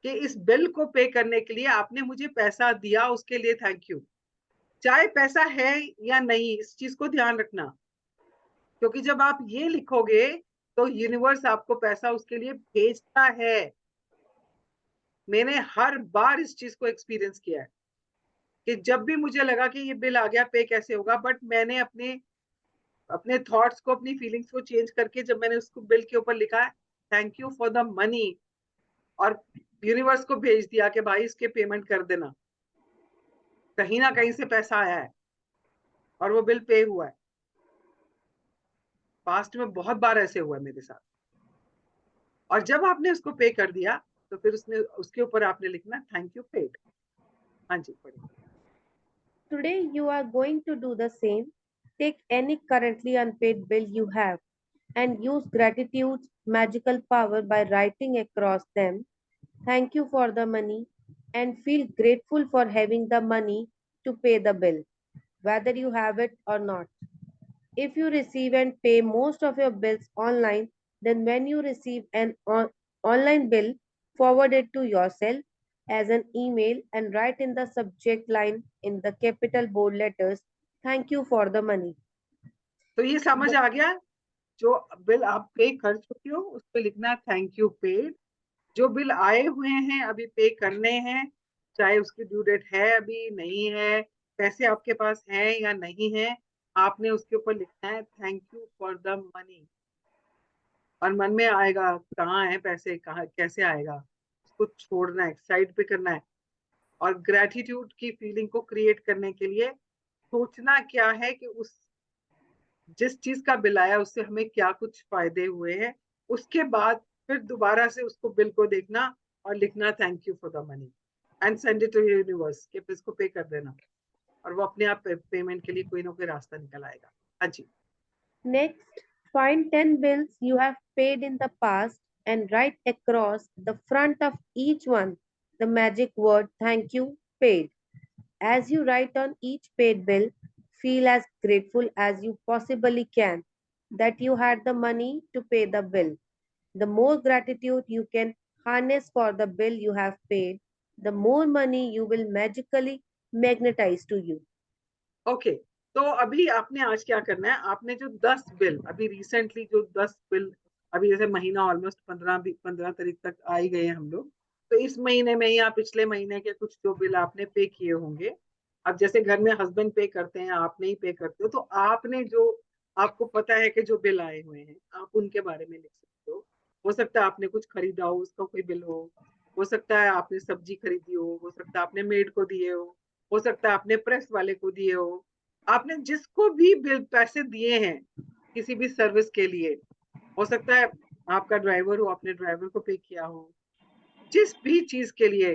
कि इस बिल को पे करने के लिए आपने मुझे पैसा दिया, उसके लिए थैंक यू। चाहे पैसा है या नहीं, इस चीज को ध्यान रखना, क्योंकि जब आप ये लिखोगे तो यूनिवर्स आपको पैसा उसके लिए भेजता है। मैंने हर बार इस चीज को एक्सपीरियंस किया है कि जब भी मुझे लगा कि ये बिल आ गया, पे कैसे होगा, बट मैंने अपने अपने थॉट्स को, अपनी फीलिंग्स को चेंज करके जब मैंने उसको बिल के ऊपर लिखा है thank you for the money, और यूनिवर्स को भेज दिया कि भाई इसके पेमेंट कर देना, कहीं ना कहीं से पैसा आया है और वो बिल पे हुआ है। पास्ट में बहुत बार ऐसे हुआ है मेरे साथ। और जब आपने उसको पे कर दिया तो फिर उसके ऊपर आपने लिखना थैंक यू पेड। हाँ जी, पढ़िए। Today you are going to do the same. Take any currently unpaid bill you have and use gratitude's magical power by writing across them, thank you for the money, and feel grateful for having the money to pay the bill, whether you have it or not. If you receive and pay most of your bills online, then when you receive an online bill, forward it to yourself as an email and write in the subject line in the capital bold letters, thank you for the money. तो ये समझ आ गया, जो bill आप पे कर चुके हो उस पे लिखना थैंक यू पेड। जो बिल आए हुए हैं अभी पे करने हैं, चाहे उसकी ड्यू डेट है अभी नहीं है, पैसे आपके पास हैं या नहीं है, आपने उसके ऊपर लिखना है thank you for the money. और मन में आएगा कहाँ है पैसे, कहाँ कैसे आएगा, उसको छोड़ना है, साइड पे करना है। और ग्रेटिट्यूड की फीलिंग को क्रिएट करने के लिए सोचना क्या है कि उस जिस चीज का बिल आया उससे हमें क्या कुछ फायदे हुए हैं। उसके बाद फिर दोबारा से उसको बिल को देखना और लिखना thank you for the money and send it to universe कि इसको पे कर देना, और वो अपने आप पेमेंट के लिए कोई ना कोई रास्ता निकल आएगा। हाँ जी। Next, find 10 bills you have paid in the past and write across the front of each one the magic word thank you paid. As you write on each paid bill, feel as grateful as you possibly can that you had the money to pay the bill. The more gratitude you can harness for the bill you have paid, the more money you will magically magnetize to you. Okay, तो अभी आपने आज क्या करना है, आपने जो 10 bill अभी रिसेंटली जो 10 बिल अभी जैसे महीना ऑलमोस्ट 15 तारीख तक आ ही गए हम लोग, तो इस महीने में या पिछले महीने के कुछ जो बिल आपने पे किए होंगे, अब जैसे घर में हस्बैंड पे करते हैं, आप नहीं पे करते हो, तो आपने जो आपको पता है कि जो बिल आए हुए हैं आप उनके बारे में लिख सकते हो सकता है आपने कुछ खरीदा हो उसका कोई बिल हो सकता है आपने सब्जी खरीदी हो सकता है आपने मेड को दिए हो सकता है आपने प्रेस वाले को दिए हो, आपने जिसको भी बिल पैसे दिए हैं किसी भी सर्विस के लिए, हो सकता है आपका ड्राइवर हो आपने ड्राइवर को पे किया हो, जिस भी चीज के लिए,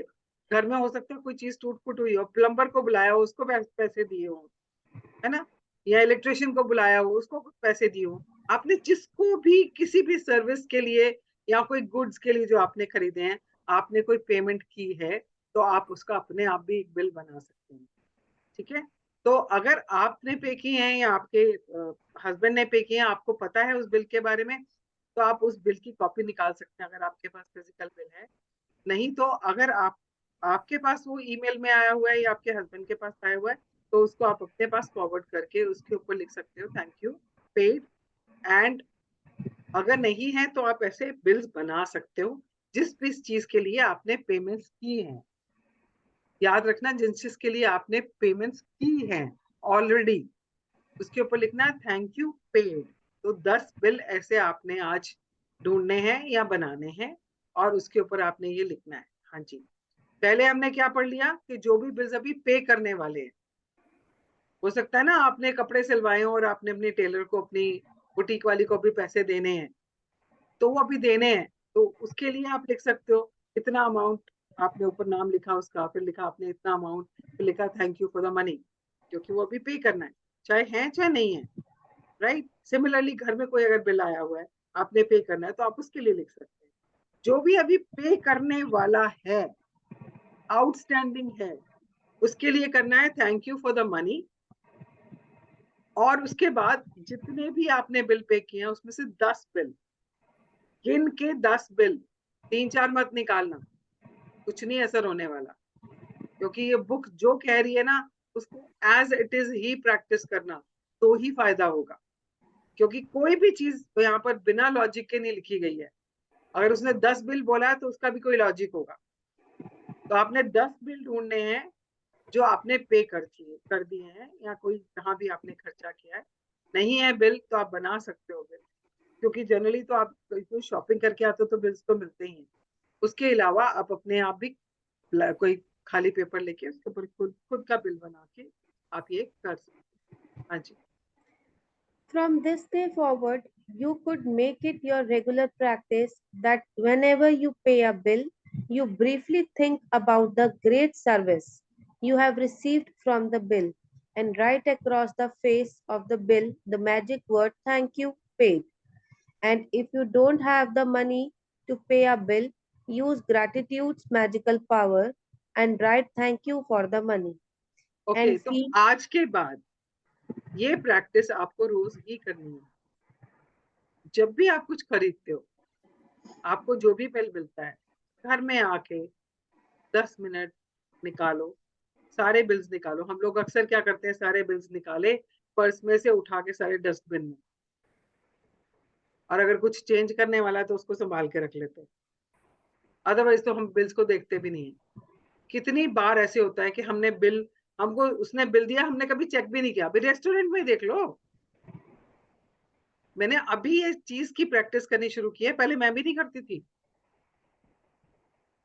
घर में हो सकता है कोई चीज टूट फूट हुई हो, प्लम्बर को बुलाया हो उसको पैसे दिए हो, है ना, या इलेक्ट्रिशियन को बुलाया हो उसको पैसे दिए हो, आपने जिसको भी किसी भी सर्विस के लिए या कोई गुड्स के लिए जो आपने खरीदे हैं आपने कोई पेमेंट की है, तो आप उसका अपने आप भी एक बिल बना सकते हैं। ठीक है, तो अगर आपने पे की है या आपके हस्बैंड ने पे किए हैं, आपको पता है उस बिल के बारे में, तो आप उस बिल की कॉपी निकाल सकते हैं अगर आपके पास फिजिकल बिल है। नहीं तो अगर आपके पास वो ईमेल में आया हुआ है या आपके हस्बैंड के पास आया हुआ है, तो उसको आप अपने पास फॉरवर्ड करके उसके ऊपर लिख सकते हो थैंक यू पेड। एंड अगर नहीं है तो आप ऐसे बिल्स बना सकते हो जिस भी चीज के लिए आपने पेमेंट्स की हैं। याद रखना जिन चीज के लिए आपने पेमेंट्स की हैं ऑलरेडी, उसके ऊपर लिखना है थैंक यू पेड। तो 10 बिल ऐसे आपने आज ढूंढने हैं या बनाने हैं और उसके ऊपर आपने ये लिखना है। हाँ जी, पहले हमने क्या पढ़ लिया कि जो भी बिल्स अभी पे करने वाले हैं, हो सकता है ना आपने कपड़े सिलवाए हो और आपने अपनी टेलर को अपनी बुटीक वाली को भी पैसे देने हैं, तो वो अभी देने हैं, तो उसके लिए आप लिख सकते हो इतना अमाउंट, आपने ऊपर नाम लिखा उसका, फिर लिखा आपने इतना अमाउंट, फिर लिखा thank you for the money, क्योंकि वो अभी पे करना है चाहे है चाहे नहीं है। राइट, सिमिलरली घर में कोई अगर बिल आया हुआ है आपने पे करना है तो आप उसके लिए लिख सकते हैं। जो भी अभी पे करने वाला है, आउटस्टैंडिंग है, उसके लिए करना है thank you for the money. और उसके बाद जितने भी आपने बिल पे किए हैं उसमें से 10 बिल गिन के 10 बिल, 3-4 मत निकालना, कुछ नहीं असर होने वाला, क्योंकि ये बुक जो कह रही है ना उसको एज इट इज ही प्रैक्टिस करना तो ही फायदा होगा, क्योंकि कोई भी चीज तो यहाँ पर बिना लॉजिक के नहीं लिखी गई है। अगर उसने 10 बिल बोला है तो उसका भी कोई लॉजिक होगा। तो आपने 10 बिल ढूंढने हैं जो आपने पे कर दिए हैं या कोई जहां भी आपने खर्चा किया है। नहीं है बिल तो आप बना सकते हो बिल, क्योंकि जनरली तो आप कोई शॉपिंग करके आते हो तो बिल्स तो मिलते ही हैं। उसके अलावा आप अपने आप भी कोई खाली पेपर लेके उसके ऊपर खुद खुद का बिल बना के आप ये कर सकते हैं। हाँ जी, From this day forward, you could make it your regular practice that whenever you pay a bill, you briefly think about the great service you have received from the bill and write across the face of the bill the magic word thank you paid. And if you don't have the money to pay a bill, use gratitude's magical power and write thank you for the money okay, and तो feel आज के बाद ये practice आपको रोज ही करनी है। जब भी आप कुछ खरीदते हो, आपको जो भी बिल मिलता है, घर में आके 10 मिनट निकालो, सारे बिल्स निकालो। हम लोग अक्सर क्या करते हैं, सारे बिल्स निकाले पर्स में से उठा के सारे डस्टबिन में, और अगर कुछ चेंज करने वाला है तो उसको संभाल के रख लेते हैं, अदरवाइज तो हम बिल्स को देखते भी नहीं है। कितनी बार ऐसे होता है कि हमने बिल, हमको उसने बिल दिया हमने कभी चेक भी नहीं किया। अभी रेस्टोरेंट में देख लो, मैंने अभी ये चीज की प्रैक्टिस करनी शुरू की है, पहले मैं भी नहीं करती थी।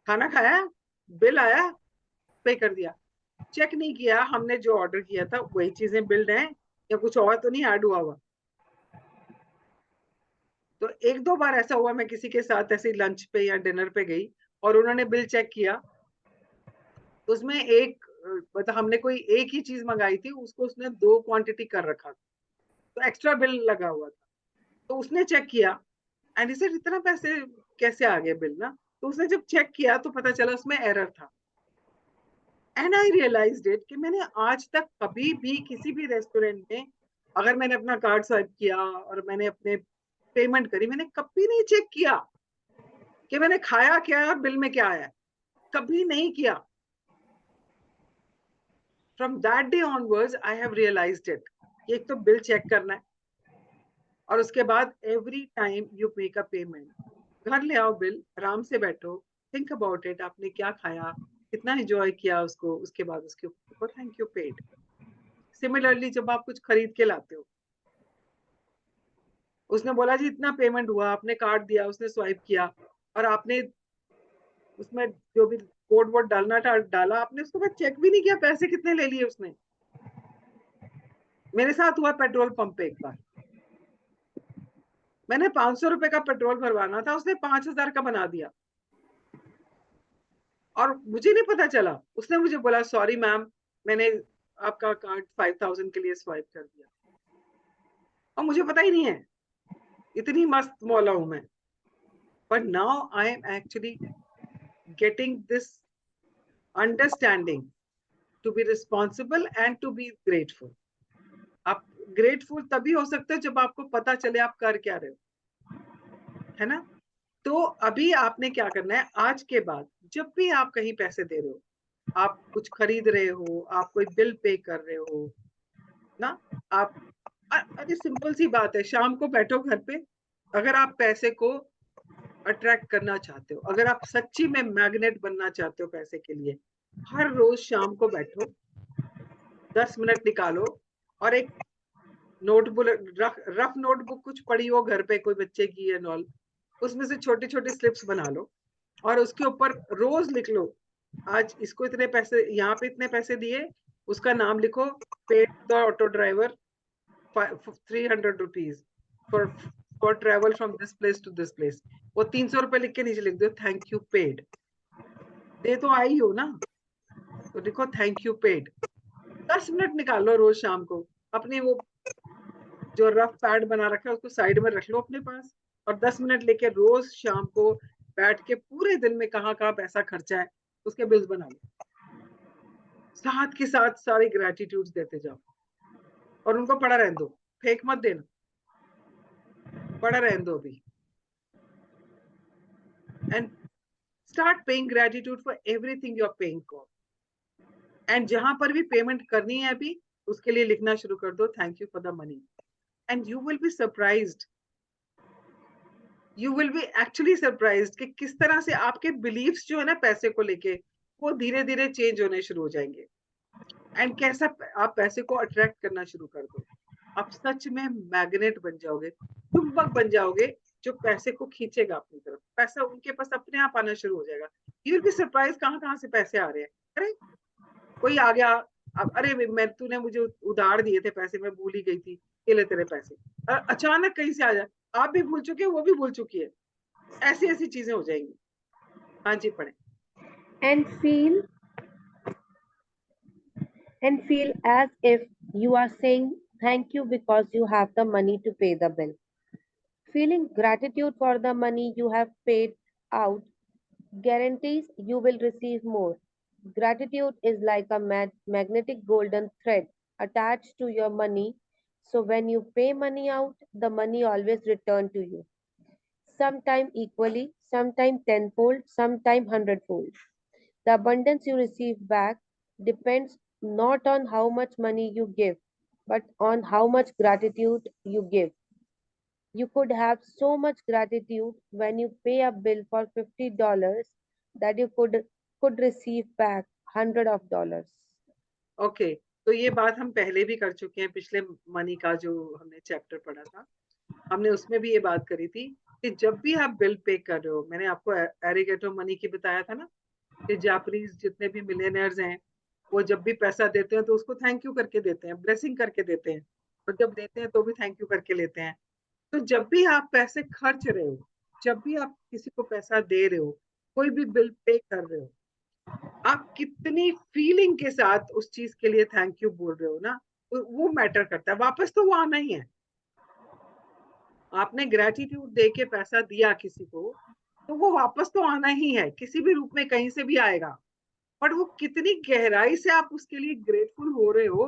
खाना खाया, बिल आया, पे कर दिया, चेक नहीं किया हमने जो ऑर्डर किया था वही चीजें बिल्ड हैं या कुछ और तो नहीं ऐड हुआ हुआ। तो एक दो बार ऐसा हुआ, मैं किसी के साथ ऐसे लंच पे या डिनर पे गई और उन्होंने बिल चेक किया, तो उसमें एक मतलब हमने कोई एक ही चीज मंगाई थी, उसको उसने 2 क्वांटिटी कर रखा था, तो एक्स्ट्रा बिल लगा हुआ था। तो उसने चेक किया एंड इसे इतना पैसे कैसे आ गए बिल ना, तो उसने जब चेक किया तो पता चला उसमें एरर था। एंड आई रियलाइज्ड इट कि मैंने आज तक कभी भी किसी भी रेस्टोरेंट में अगर मैंने अपना कार्ड स्वाइप किया और मैंने अपने पेमेंट करी, मैंने कभी नहीं चेक किया कि मैंने खाया क्या है और बिल में क्या आया, कभी नहीं किया. From that day onwards I have realised it. एक तो बिल चेक करना है और उसके बाद every time you make a payment, घर ले आओ बिल, आराम से बैठो, थिंक अबाउट इट, आपने क्या खाया, कितना एंजॉय किया उसको, उसके बाद उसके ऊपर थैंक यू पेड. सिमिलरली जब आप कुछ खरीद के लाते हो, उसने बोला जी इतना पेमेंट हुआ, आपने कार्ड दिया, उसने स्वाइप किया और आपने उसमें जो भी कोड वोड डालना था डाला, आपने उसके बाद चेक भी नहीं किया पैसे कितने ले लिए उसने. मेरे साथ हुआ पेट्रोल पंप पे एक बार, मैंने 500 रुपए का पेट्रोल भरवाना था, उसने 5,000 का बना दिया और मुझे नहीं पता चला. उसने मुझे बोला सॉरी मैम, मैंने आपका कार्ड 5,000 के लिए स्वाइप कर दिया, और मुझे पता ही नहीं है, इतनी मस्त मौला हूं मैं. But now I am actually getting this understanding to be responsible and to be grateful. आप ग्रेटफुल तभी हो सकते हो जब आपको पता चले आप कर क्या रहे हो, है ना. तो अभी आपने क्या करना है, आज के बाद जब भी आप कहीं पैसे दे रहे हो, आप कुछ खरीद रहे हो, आप कोई बिल पे कर रहे हो ना, आप अरे सिंपल सी बात है, शाम को बैठो घर पे, अगर आप पैसे को अट्रैक्ट करना चाहते हो, अगर आप सच्ची में मैग्नेट बनना चाहते हो पैसे के लिए, हर रोज शाम को बैठो, 10 मिनट निकालो और एक नोटबुक, रफ नोटबुक कुछ पड़ी हो घर पे कोई बच्चे की है नॉल, उसमें से छोटे छोटे स्लिप्स बना लो और उसके ऊपर रोज लिख लो, आज इसको इतने पैसे, यहाँ पे इतने पैसे दिए, उसका नाम लिखो, paid the auto driver 300 rupees for travel from this place to this place. वो 300 रुपए लिख के नीचे लिख दो थैंक यू पेड. दे तो आई हो ना, तो लिखो थैंक यू पेड. 10 मिनट निकालो रोज शाम को, अपने वो जो रफ पैड बना रखा है उसको साइड में रख लो अपने पास, और 10 मिनट लेके रोज शाम को बैठ के पूरे दिन में कहाँ कहाँ पैसा खर्चा है उसके बिल्स बना लो, साथ के साथ सारे ग्रेटिट्यूड्स देते जाओ और उनको पड़ा रहने दो, फेंक मत देना, पड़ा रहने दो अभी. And start paying gratitude for everything you are paying for. And जहां पर भी पेमेंट करनी है अभी, उसके लिए लिखना शुरू कर दो thank you for the money. And you will be surprised, you will B actually surprised कि किस तरह से आपके बिलीव्स जो है ना पैसे को लेके, वो धीरे धीरे चेंज होने शुरू हो जाएंगे. एंड कैसा आप पैसे को अट्रैक्ट करना शुरू कर दो, आप सच में मैग्नेट बन जाओगे, चुंबक बन जाओगे जो पैसे को खींचेगा अपनी तरफ. पैसा उनके पास अपने आप आना शुरू हो जाएगा. यू विल बी सरप्राइज कहाँ कहाँ से पैसे आ रहे हैं. अरे कोई आ गया, अब अरे मैं तूने मुझे उधार दिए थे पैसे, मैं भूल ही गई थी, ये ले तेरे पैसे. अचानक कहीं से आ जाए, आप भी भूल चुके हो, वो भी भूल चुकी है, ऐसी ऐसी चीजें हो जाएंगी. हाँ जी पढ़े. And feel as if you are saying thank you because you have the money to pay the bill. Feeling gratitude for the money you have paid out guarantees you will receive more. Gratitude is like a magnetic golden thread attached to your money. So when you pay money out, the money always return to you. Sometime equally, sometime tenfold, sometime hundredfold. The abundance you receive back depends not on how much money you give, but on how much gratitude you give. You could have so much gratitude when you pay a bill for $50 that you could receive back $100. Okay, तो ये बात हम पहले भी कर चुके हैं, पिछले मनी का जो हमने चैप्टर पढ़ा था, हमने उसमें भी ये बात करी थी कि जब भी आप बिल पे कर रहे हो, मैंने आपको एरिगेटो मनी की बताया था ना, कि जापानीज जितने भी मिलियनर्स हैं, वो जब भी पैसा देते हैं तो उसको थैंक यू करके देते हैं, ब्लेसिंग करके देते हैं, और जब देते हैं तो भी थैंक यू करके लेते हैं. तो जब भी आप पैसे खर्च रहे हो, जब भी आप किसी को पैसा दे रहे हो, कोई भी बिल पे कर रहे हो, आप कितनी फीलिंग के साथ उस चीज के लिए थैंक यू बोल रहे हो ना, वो मैटर करता है. वापस तो वो आना ही है. आपने ग्रेटिट्यूड दे के पैसा दिया किसी को, तो वो वापस तो आना ही है, किसी भी रूप में कहीं से भी आएगा. बट वो कितनी गहराई से आप उसके लिए ग्रेटफुल हो रहे हो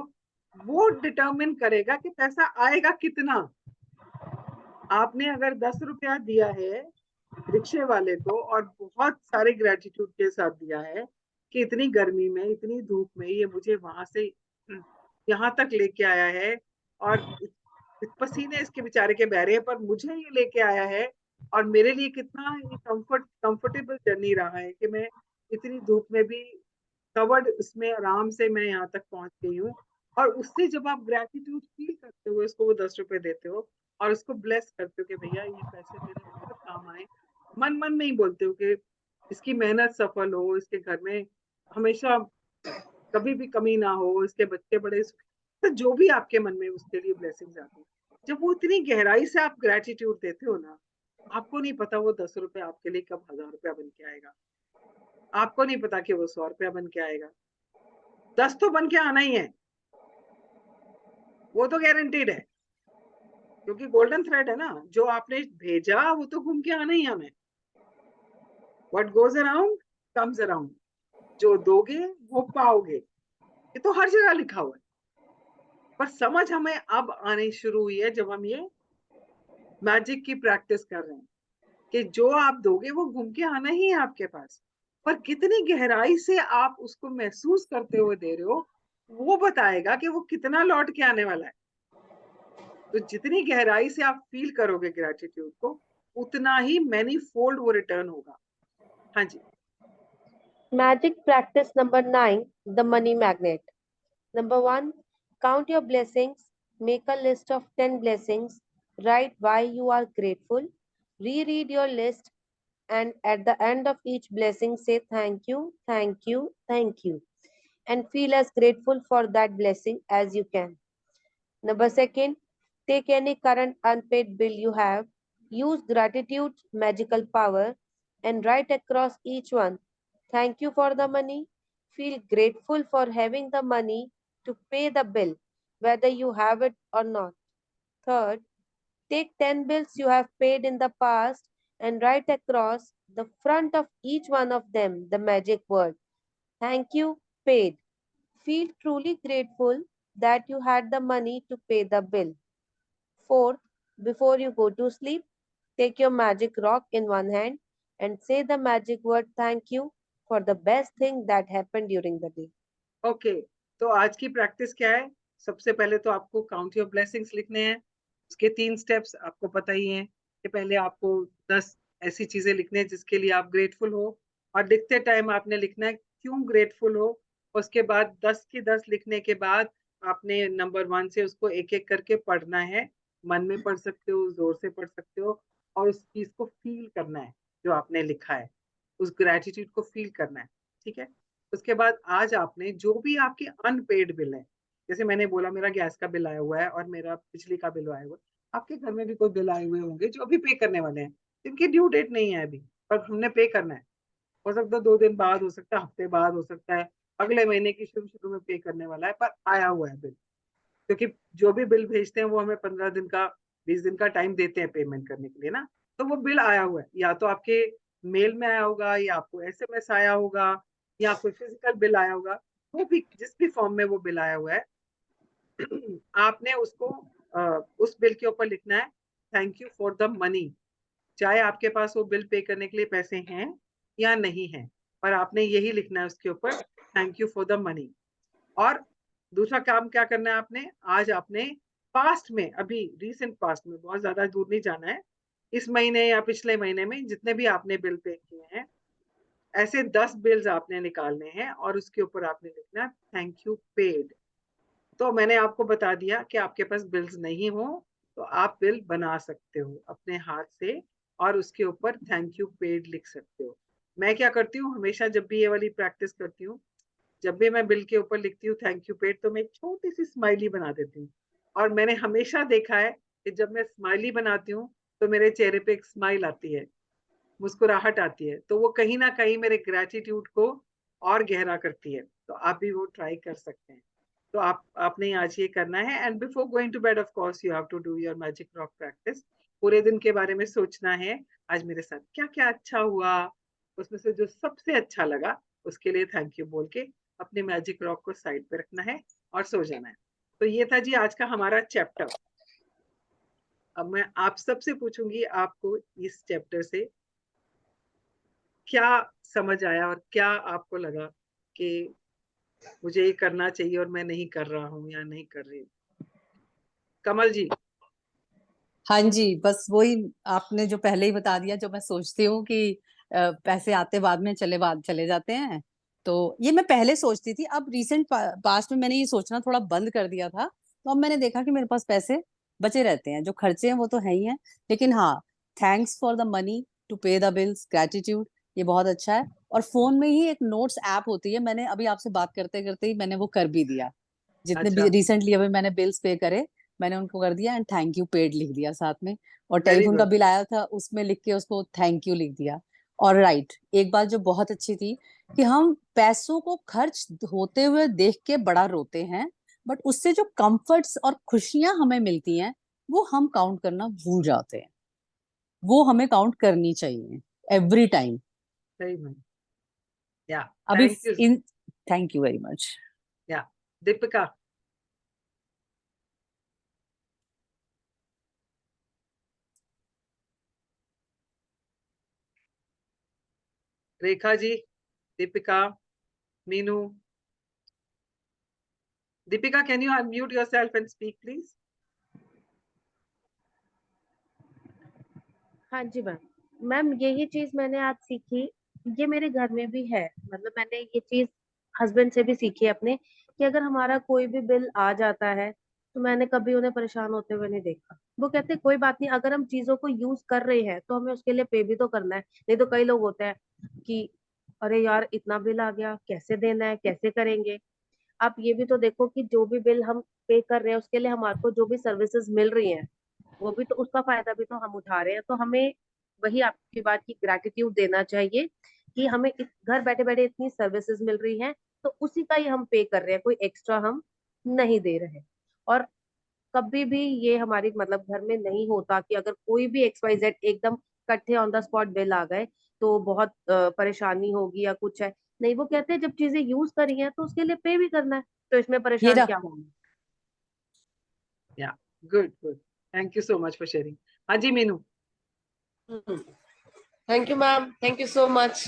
वो डिटरमिन करेगा कि पैसा आएगा कितना। आपने अगर 10 रुपया दिया है रिक्शे वाले को और बहुत सारे ग्रेटिट्यूड के साथ दिया है कि इतनी गर्मी में इतनी धूप में ये मुझे वहां से यहाँ तक लेके आया है, और पसीने इसके बेचारे के बह रहे हैं पर मुझे ये लेके आया है, और मेरे लिए कितना ये कंफर्टेबल जर्नी रहा है कि मैं इतनी धूप में भी कवर्ड इसमें आराम से मैं यहाँ तक पहुंच गई हूँ। और उससे जब आप ग्रेटिट्यूड फील करते हो, इसको वो 10 रुपए देते हो और उसको ब्लेस करते हो कि भैया ये पैसे मेरे बहुत काम आए, मन मन में ही बोलते हो कि इसकी मेहनत सफल हो, इसके घर में हमेशा कभी भी कमी ना हो, इसके बच्चे बड़े तो जो भी आपके मन में उसके लिए ब्लेसिंग्स आती है, जब वो इतनी गहराई से आप ग्रेटिट्यूड देते हो ना, आपको नहीं पता वो 10 रुपए आपके लिए कब 1000 रुपया बन के आएगा। आपको नहीं पता कि वो 100 रुपया बन के आएगा। 10 तो बन के आना ही है, वो तो गारंटीड है, क्योंकि गोल्डन थ्रेड है ना, जो आपने भेजा वो तो घूम के आना ही आना है। What goes around comes around, जो दोगे वो पाओगे, ये तो हर जगह लिखा हुआ है। पर समझ हमें अब आनी शुरू हुई है जब हम ये मैजिक की प्रैक्टिस कर रहे हैं कि जो आप दोगे वो घूम के आना ही है आपके पास, पर कितनी गहराई से आप उसको महसूस करते हुए दे रहे हो वो बताएगा कि वो कितना लौट के आने वाला है। तो जितनी गहराई से आप फील करोगे ग्रेटिट्यूड को, उतना ही मैनी फोल्ड वो रिटर्न होगा। हाँ जी। Magic practice number 9, the money magnet. Number 1, count your blessings. Make a list of 10 blessings. Write why you are grateful. Reread your list, and at the end of each blessing, say thank you, thank you, thank you, and feel as grateful for that blessing as you can. Number 2, take any current unpaid bill you have. Use gratitude's magical power and write across each one. Thank you for the money. Feel grateful for having the money to pay the bill, whether you have it or not. Third, take 10 bills you have paid in the past and write across the front of each one of them the magic word, thank you, paid. Feel truly grateful that you had the money to pay the bill. Fourth, before you go to sleep, take your magic rock in one hand and say the magic word thank you for the best thing that happened during the day. Okay, तो आज की practice क्या है? सबसे पहले तो आपको count your blessings लिखने हैं। उसके 3 स्टेप्स आपको पता ही हैं कि पहले आपको 10 ऐसी चीजें लिखने हैं जिसके लिए आप ग्रेटफुल हो, और लिखते टाइम आपने लिखना है क्यों ग्रेटफुल हो। उसके बाद 10 की 10 लिखने के बाद आपने नंबर 1 से उसको एक एक करके पढ़ना है। मन में पढ़ सकते हो, जोर से पढ़ सकते हो, और उस चीज को फील करना है जो आपने लिखा है, उस ग्रेटिट्यूड को फील करना है। ठीक है। उसके बाद आज आपने जो भी आपके अनपेड बिल है, जैसे मैंने बोला मेरा गैस का बिल आया हुआ है और मेरा बिजली का बिल आया हुआ है, आपके घर में भी कोई बिल आए हुए होंगे जो अभी पे करने वाले हैं, जिनकी ड्यू डेट नहीं है अभी, पर हमने पे करना है। हो सकता है 2 दिन बाद, हो सकता है हफ्ते बाद, हो सकता है अगले महीने की शुरू शुरू में पे करने वाला है, पर आया हुआ है बिल। क्योंकि जो भी बिल भेजते हैं वो हमें 15 दिन का 20 दिन का टाइम देते हैं पेमेंट करने के लिए ना, तो वो बिल आया हुआ है, या तो आपके मेल में आया होगा, या आपको एसएमएस आया होगा, या कोई फिजिकल बिल आया होगा, वो भी जिस भी फॉर्म में वो बिल आया हुआ है आपने उसको उस बिल के ऊपर लिखना है thank you for the money. चाहे आपके पास वो बिल पे करने के लिए पैसे हैं या नहीं है, पर आपने यही लिखना है उसके ऊपर, thank you for the money. और दूसरा काम क्या करना है आपने, आज आपने पास्ट में, अभी रिसेंट पास्ट में, बहुत ज्यादा दूर नहीं जाना है, इस महीने या पिछले महीने में जितने भी आपने बिल पे किए हैं, ऐसे 10 बिल्स आपने निकालने हैं और उसके ऊपर आपने लिखना है थैंक यू पेड। तो मैंने आपको बता दिया कि आपके पास बिल्स नहीं हो तो आप बिल बना सकते हो अपने हाथ से, और उसके ऊपर थैंक यू पेड लिख सकते हो। मैं क्या करती हूँ हमेशा जब भी ये वाली प्रैक्टिस करती हूँ, जब भी मैं बिल के ऊपर लिखती हूँ थैंक यू पेड, तो मैं एक छोटी सी स्माइली बना देती हूँ। और मैंने हमेशा देखा है कि जब मैं स्माइली बनाती हूँ तो मेरे चेहरे पे एक स्माइल आती है, मुस्कुराहट आती है, तो वो कहीं ना कहीं मेरे ग्रेटिट्यूड को और गहरा करती है। तो आप भी वो ट्राई कर सकते हैं। तो आपने आज ये करना है, and before going to bed of course you have to do your magic rock practice. पूरे दिन के बारे में सोचना है, आज मेरे साथ क्या क्या अच्छा हुआ, उसमें से जो सबसे अच्छा लगा उसके लिए थैंक यू बोल के अपने मैजिक रॉक को साइड पे रखना है और सो जाना है। तो ये था जी आज का हमारा चैप्टर। अब मैं आप सबसे पूछूंगी, आपको इस चैप्टर से क्या समझ आया और क्या आपको लगा कि मुझे ये करना चाहिए और मैं नहीं कर रहा हूँ या नहीं कर रही हूँ। कमल जी। हाँ जी, बस वही आपने जो पहले ही बता दिया, जो मैं सोचती हूँ कि पैसे आते बाद में चले जाते हैं। तो ये मैं पहले सोचती थी, अब रिसेंट पास्ट में मैंने ये सोचना थोड़ा बंद कर दिया था। तो अब मैंने देखा कि मेरे पास पैसे बचे रहते हैं, जो खर्चे हैं वो तो है ही हैं, लेकिन हाँ, thanks for the money to pay the bills, gratitude, ये बहुत अच्छा है। और फोन में ही एक नोट्स ऐप होती है, मैंने अभी आपसे बात करते करते ही मैंने वो कर भी दिया। जितने भी अच्छा, रिसेंटली अभी मैंने बिल्स पे करे, मैंने उनको कर दिया एंड थैंक यू पेड लिख दिया साथ में। और वेरी टेलीफोन का गुड। बिल आया था, उसमें लिख के उसको थैंक यू लिख दिया। और राइट, एक बात जो बहुत अच्छी थी कि हम पैसों को खर्च होते हुए देख के बड़ा रोते हैं, बट उससे जो कंफर्ट्स और खुशियां हमें मिलती हैं वो हम काउंट करना भूल जाते हैं। वो हमें काउंट करनी चाहिए एवरी टाइम। सही में। या अभी thank you. In thank you very much. या Deepika. Rekha ji, Deepika, Meenu. Deepika, can you unmute yourself and speak please? हाँ जी मैम। मैम यही चीज मैंने आज सीखी, ये मेरे घर में भी है। मतलब मैंने ये चीज हस्बैंड से भी सीखी है अपने, कि अगर हमारा कोई भी बिल आ जाता है तो मैंने कभी उन्हें परेशान होते हुए नहीं देखा। वो कहते हैं कोई बात नहीं, अगर हम चीजों को यूज कर रहे हैं तो हमें उसके लिए पे भी तो करना है। नहीं तो कई लोग होते हैं कि अरे यार इतना बिल आ गया, कैसे देना है, कैसे करेंगे। आप ये भी तो देखो कि जो भी बिल हम पे कर रहे हैं उसके लिए हमारे को जो भी सर्विसेज मिल रही हैं, वो भी तो उसका फायदा भी तो हम उठा रहे हैं। तो हमें वही आपकी बात की ग्रैटिट्यूड देना चाहिए कि हमें घर बैठे बैठे इतनी सर्विसेज मिल रही हैं, तो उसी का ही हम पे कर रहे हैं, कोई एक्स्ट्रा हम नहीं दे रहे। और कभी भी ये हमारी मतलब घर में नहीं होता कि अगर कोई भी XYZ एकदम इकट्ठे ऑन द स्पॉट बिल आ गए तो बहुत परेशानी होगी या कुछ है। नहीं, वो कहते हैं जब चीजें यूज करी हैं तो उसके लिए पे भी करना है, तो इसमें ये परेशान रहा। क्या होना। या good good. Thank you so much for sharing. हाँ जी Meenu. Thank you ma'am, thank you so much.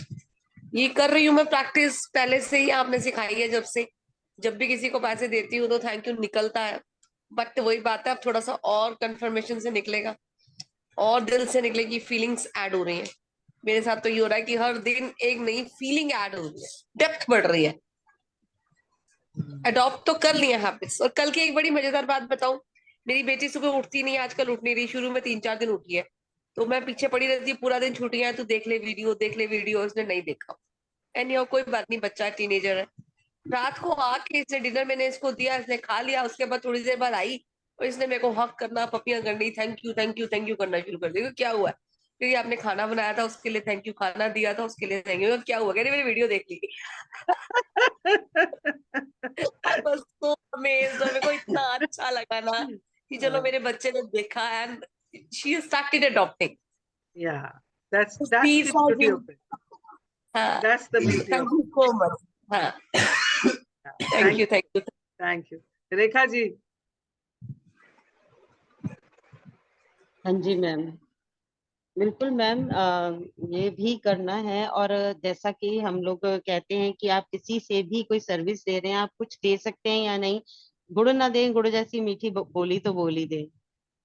ये कर रही हूँ मैं प्रैक्टिस, पहले से ही आपने सिखाई है। जब भी किसी को पैसे देती हूँ तो थैंक यू निकलता है। बट वही बात है, अब थोड़ा सा और कंफर्मेशन से निकलेगा और दिल से निकलेगी, फीलिंग्स ऐड हो रही है। मेरे साथ तो ये हो रहा है कि हर दिन एक नई फीलिंग ऐड हो रही है, डेप्थ बढ़ रही है। अडॉप्ट तो कर लिया हैबिट्स। और कल की एक बड़ी मजेदार बात बताऊं, मेरी बेटी सुबह उठती नहीं है आजकल, उठ नहीं रही। शुरू में 3-4 दिन उठी है तो मैं पीछे पड़ी रहती हूँ पूरा दिन, छुट्टियां हैं तो देख ले वीडियो, देख ले वीडियो। उसने नहीं देखा। एनी कोई बात नहीं, बच्चा टीनेजर है। रात को आके इसने डिनर मैंने इसको दिया, इसने खा लिया। उसके बाद थोड़ी देर बाद आई और इसने मेरे को हक करना, पपियां करनी, thank you thank you thank you करना शुरू कर दिया। क्या हुआ? क्योंकि आपने खाना बनाया था उसके लिए थैंक यू, खाना दिया था उसके लिए थैंक यू। क्या हुआ? कह रही मेरी वीडियो देख ली। बस तो अमेज्ड, और मेरे को इतना अच्छा लगा ना कि चलो मेरे बच्चे ने देखा, and she started adopting. Yeah, that's These the are beauty of the, it. हाँ, That's the beauty thank of you it. So much. हाँ, Yeah. Thank you thank you. Thank you. Rekha ji. हाँ जी मैम, बिल्कुल मैम, ये भी करना है। और जैसा कि हम लोग कहते हैं कि आप किसी से भी कोई सर्विस दे रहे हैं, आप कुछ दे सकते हैं या नहीं, गुड़ ना दें गुड़ जैसी मीठी बोली तो बोली दे।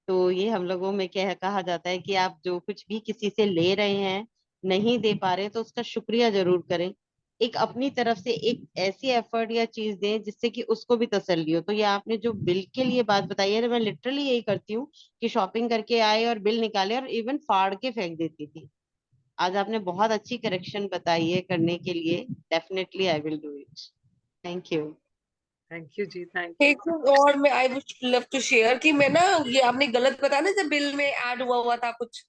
तो ये हम लोगों में क्या कहा जाता है कि आप जो कुछ भी किसी से ले रहे हैं, नहीं दे पा रहे तो उसका शुक्रिया जरूर करें। एक अपनी तरफ से एक ऐसी एफर्ट या चीज दें जिससे कि उसको भी तसल्ली हो। तो ये आपने जो बिल के लिए बात बताई है, मैं लिटरली यही करती हूँ कि शॉपिंग करके आए और बिल निकाले और इवन फाड़ के फेंक देती थी। आज आपने बहुत अच्छी करेक्शन बताई है करने के लिए। Definitely I will do it. Thank you. Thank you जी, थैंक यू। एक चीज और मैं I would love to share कि मैं ना, ये आपने गलत बताया ना, जब बिल में ऐड हुआ हुआ था कुछ,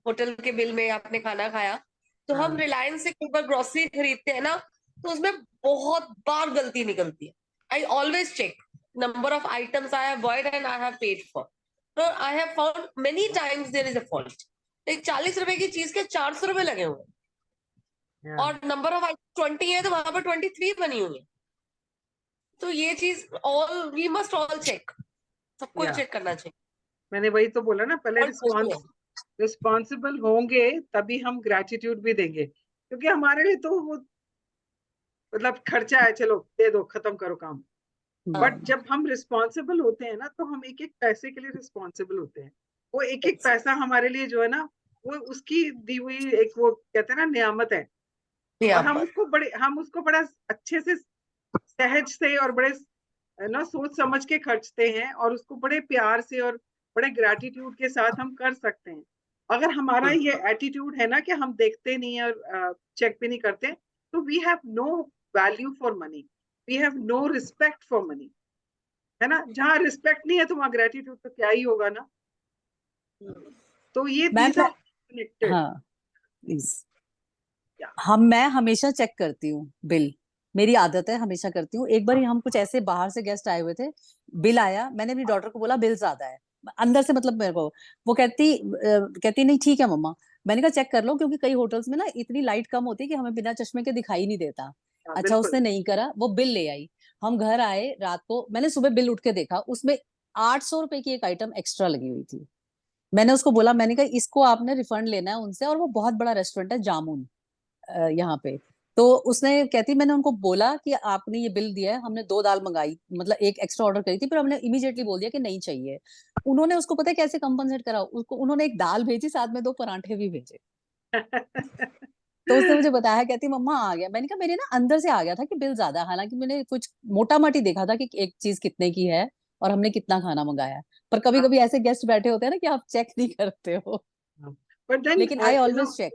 होटल के बिल में आपने खाना खाया, तो हम हाँ। रिलायंस से कई बार ग्रोसरी खरीदते हैं ना, तो उसमें बहुत बार गलती निकलती है। I always check number of items I have buyed and I have paid for. तो I have found many times there is a fault. एक 40 रुपए की चीज के 400 रुपए लगे हुए हैं। Yeah. और नंबर ऑफ 20 है तो वहां पर 23 बनी हुई है। तो ये चीज all we must all check, सबको Yeah. चेक करना चाहिए। मैंने वही तो बोला ना, पहले और रिस्पॉन्सिबल होंगे तभी हम ग्रेटिट्यूड भी देंगे, क्योंकि हमारे लिए तो वो मतलब खर्चा है, चलो दे दो खत्म करो काम। बट जब हम रिस्पॉन्सिबल होते हैं ना, तो हम एक एक पैसे के लिए रिस्पॉन्सिबल होते हैं। वो एक एक पैसा हमारे लिए जो है ना, वो उसकी दी हुई एक, वो कहते हैं ना, नियामत है। और हम उसको बड़ा अच्छे से, सहज से और बड़े ना सोच समझ के खर्चते हैं, और उसको बड़े प्यार से और बड़े ग्रैटिट्यूड के साथ हम कर सकते हैं। अगर हमारा ये एटीट्यूड है ना कि हम देखते नहीं है और चेक भी नहीं करते, तो we have no value for money, we have no respect for money, है ना। जहाँ रिस्पेक्ट नहीं है तो वहाँ ग्रेटिट्यूड तो क्या ही होगा ना। तो ये मैम these are connected. हाँ प्लीज। Yeah. मैं हमेशा चेक करती हूँ बिल, मेरी आदत है, हमेशा करती हूँ। एक बार हम कुछ ऐसे बाहर से गेस्ट आए हुए थे, बिल आया, मैंने अपनी डॉटर को बोला बिल ज्यादा है, अंदर से मतलब मेरे को, वो कहती नहीं ठीक है मम्मा। मैंने कहा चेक कर लो, क्योंकि कई होटल्स में ना इतनी लाइट कम होती है कि हमें बिना चश्मे के दिखाई नहीं देता। हाँ, अच्छा, बिल्कुल। उसने नहीं करा, वो बिल ले आई। हम घर आए रात को, मैंने सुबह बिल उठ के देखा, उसमें 800 रुपए की एक आइटम एक्स्ट्रा लगी हुई थी। मैंने उसको बोला, मैंने कहा इसको आपने रिफंड लेना है उनसे, और वो बहुत बड़ा रेस्टोरेंट है जामुन यहाँ पे। तो उसने कहती, मैंने उनको बोला कि आपने ये बिल दिया है, हमने 2 दाल मंगाई, मतलब एक एक्स्ट्रा ऑर्डर करी थी, पर हमने इमीडिएटली बोल दिया कि नहीं चाहिए। उन्होंने उसको पता है कैसे कंपनसेट करा, उसको उन्होंने एक दाल भेजी, साथ में 2 परांठे भी भेजे। तो उसने मुझे बताया, कहती मम्मा आ गया। मैंने कहा मेरे ना अंदर से आ गया था कि बिल ज्यादा है, हालांकि मैंने कुछ मोटा माटी देखा था कि एक चीज कितने की है और हमने कितना खाना मंगाया है। पर कभी कभी ऐसे गेस्ट बैठे होते हैं ना कि आप चेक नहीं करते हो, बट देन लेकिन आई ऑलवेज चेक।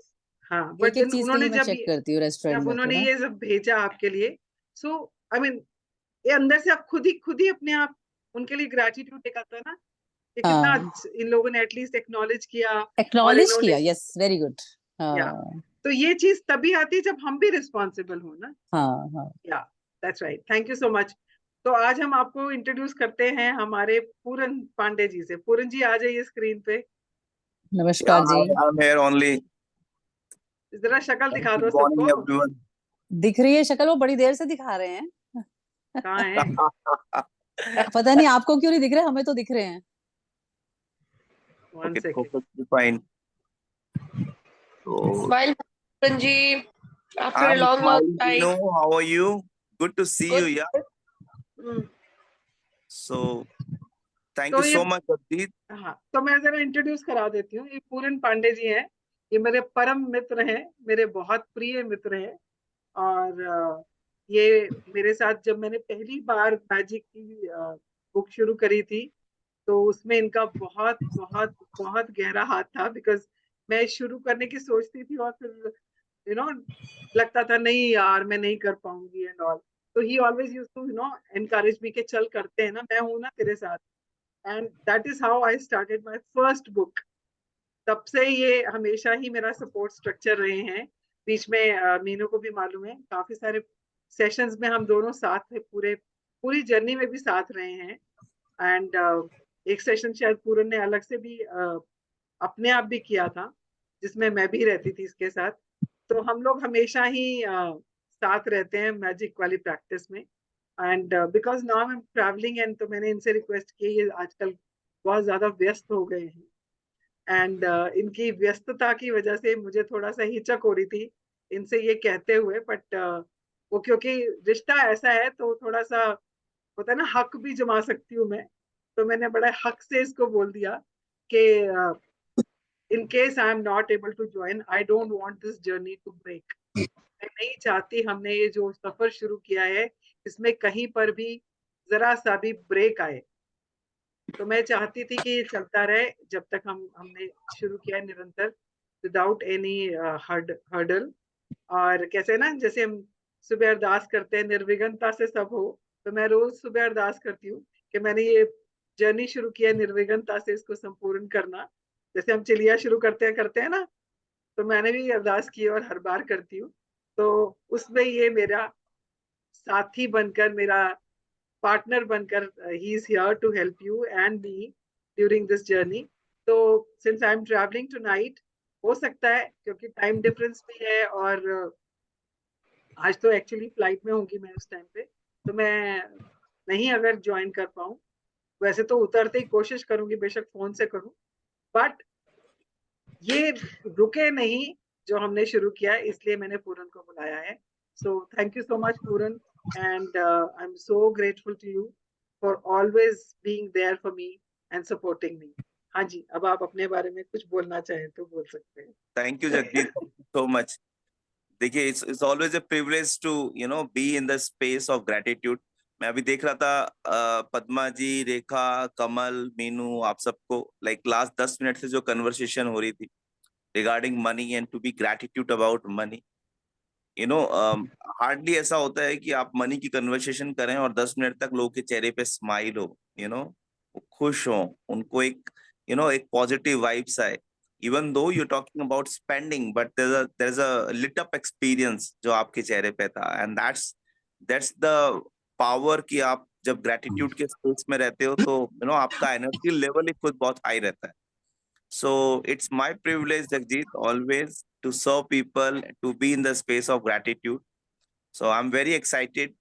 हाँ, बट एक एक देन चीज के उन्होंने लिए मैं चेक करती हूँ रेस्टोरेंट जब में तो उन्होंने ना। ये सब भेजा आपके लिए, सो आई मीन, ये अंदर से आप खुद ही अपने आप उनके लिए ग्रेटिट्यूड दिखाता है ना, कि कितना हाँ, इन लोगों ने एटलीस्ट एक्नॉलेज किया। और एक्नॉलेज इन्होंने, किया, यस वेरी गुड। या, हाँ तो ये चीज तभी आती है जब हम भी रिस्पॉन्सिबल हो ना। हाँ हाँ। या, that's right, thank you so much. तो आज हम आपको इंट्रोड्यूस करते हैं हमारे पूरन पांडे जी से। पूरन जी आ जाइए स्क्रीन पे, नमस्कार जी। I'm here only. जरा शक्ल दिखा दो Good morning, सबको। everyone. दिख रही है शक्ल, वो बड़ी देर से दिखा रहे हैं। कहाँ है? पता नहीं आपको क्यों नहीं दिख रहे, हमें तो दिख रहे हैं। One Okay, second. perfectly fine. So, smile जी, after a I'm long smiling. Time. How are you? Good to see you. Yeah. Good. So, thank तो you ये, so much, Adit. हाँ, तो मैं जरा इंट्रोड्यूस करा देती हूँ। ये पूरन पांडे जी हैं, ये मेरे परम मित्र हैं, मेरे बहुत प्रिय मित्र हैं। और ये मेरे साथ जब मैंने पहली बार मैजिक की बुक शुरू करी थी, तो उसमें इनका बहुत बहुत बहुत गहरा हाथ था, बिकॉज मैं शुरू करने की सोचती थी और फिर लगता था नहीं यार मैं नहीं कर पाऊंगी एंड ऑल। तो he always used to encourage me के चल करते हैं ना, मैं हूं ना तेरे साथ। And that is how I started my first book. तब से ये हमेशा ही मेरा सपोर्ट स्ट्रक्चर रहे हैं। बीच में मीनू को भी मालूम है, काफी सारे सेशंस में हम दोनों साथ थे, पूरी जर्नी में भी साथ रहे हैं। एंड एक सेशन शायद पूरन ने अलग से भी अपने आप भी किया था, जिसमें मैं भी रहती थी इसके साथ। तो हम लोग हमेशा ही साथ रहते हैं मैजिक वाली प्रैक्टिस में। And because now I am travelling, and तो मैंने इनसे रिक्वेस्ट की, ये आजकल बहुत ज्यादा व्यस्त हो गए हैं। एंड इनकी व्यस्तता की वजह से मुझे थोड़ा सा हिचक हो रही थी इनसे ये कहते हुए, बट वो क्योंकि रिश्ता ऐसा है तो थोड़ा सा होता है ना, हक भी जमा सकती हूँ मैं। तो मैंने बड़े हक से इसको बोल दिया कि in case I am not able to join, I don't want this journey to break. मैं नहीं चाहती हमने ये जो सफर शुरू किया है इसमें कहीं पर भी जरा सा भी ब्रेक आए। तो मैं चाहती थी कि ये चलता रहे जब तक हमने शुरू किया निरंतर, विदाउट एनी हर्डल। और कैसे ना, जैसे हम सुबह अरदास करते हैं निर्विघ्नता से सब हो, तो मैं रोज सुबह अरदास करती हूँ कि मैंने ये जर्नी शुरू किया निर्विघ्नता से इसको संपूर्ण करना। जैसे हम चिलिया शुरू करते हैं ना, तो मैंने भी अरदास की और हर बार करती हूँ। तो उसमें ये मेरा साथी बनकर, मेरा पार्टनर बनकर, he is here to help you and me during this journey. तो since I am travelling tonight, हो सकता है क्योंकि टाइम डिफरेंस भी है और आज तो एक्चुअली फ्लाइट में होंगी मैं उस टाइम पे, तो मैं नहीं अगर ज्वाइन कर पाऊँ, वैसे तो उतरते ही कोशिश करूंगी, बेशक फोन से करूं, बट ये रुके नहीं जो हमने शुरू किया, इसलिए मैंने पूरन को बुलाया है. So thank you so much Puran, and I am so grateful to you for always being there for me and supporting me. हाँ जी, अब आप अपने बारे में कुछ बोलना चाहें तो बोल सकते हैं. Thank you, Jagjit, so much. देखिए, it's always a privilege to be in the space of gratitude. मैं अभी देख रहा था पद्मा जी, रेखा, कमल, मीनू, आप सबको लाइक लास्ट 10 मिनट से जो कन्वर्सेशन हो रही थी regarding money and to be gratitude about money. Hardly ऐसा होता है कि आप मनी की कन्वर्सेशन करें और 10 मिनट तक लोगों के चेहरे पे स्माइल हो, वो खुश हो, उनको एक एक पॉजिटिव वाइब्स आए. Even though you talking about spending, but there is a lit up experience जो आपके चेहरे पे था, एंड दैट्स द पावर कि आप जब ग्रेटिट्यूड के स्पेस में रहते हो तो आपका एनर्जी लेवल ही खुद बहुत हाई रहता है. So it's my privilege, Jagjit, always to serve people, to be in the space of gratitude. So I'm very excited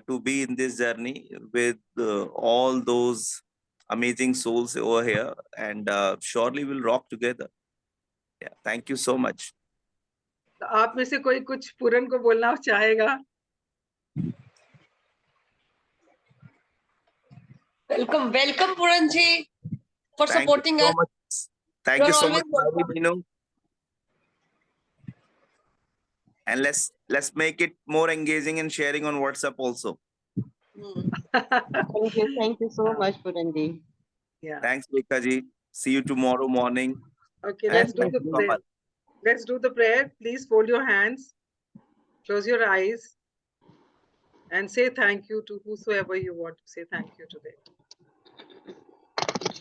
to be in this journey with all those amazing souls over here, and surely we'll rock together. Yeah, thank you so much. तो आप में से कोई कुछ पूरन को बोलना चाहेगा? Welcome Puran ji, for Thank supporting you so us. much. Thank you You're so much, always welcome. Meenu. And let's make it more engaging and sharing on WhatsApp also. Thank you so much, Puran ji. Yeah. Thanks, Rekha ji. See you tomorrow morning. Okay, And let's do thank the you, prayer. Kamal. Let's do the prayer. Please fold your hands, close your eyes, and say thank you to whosoever you want to say thank you today.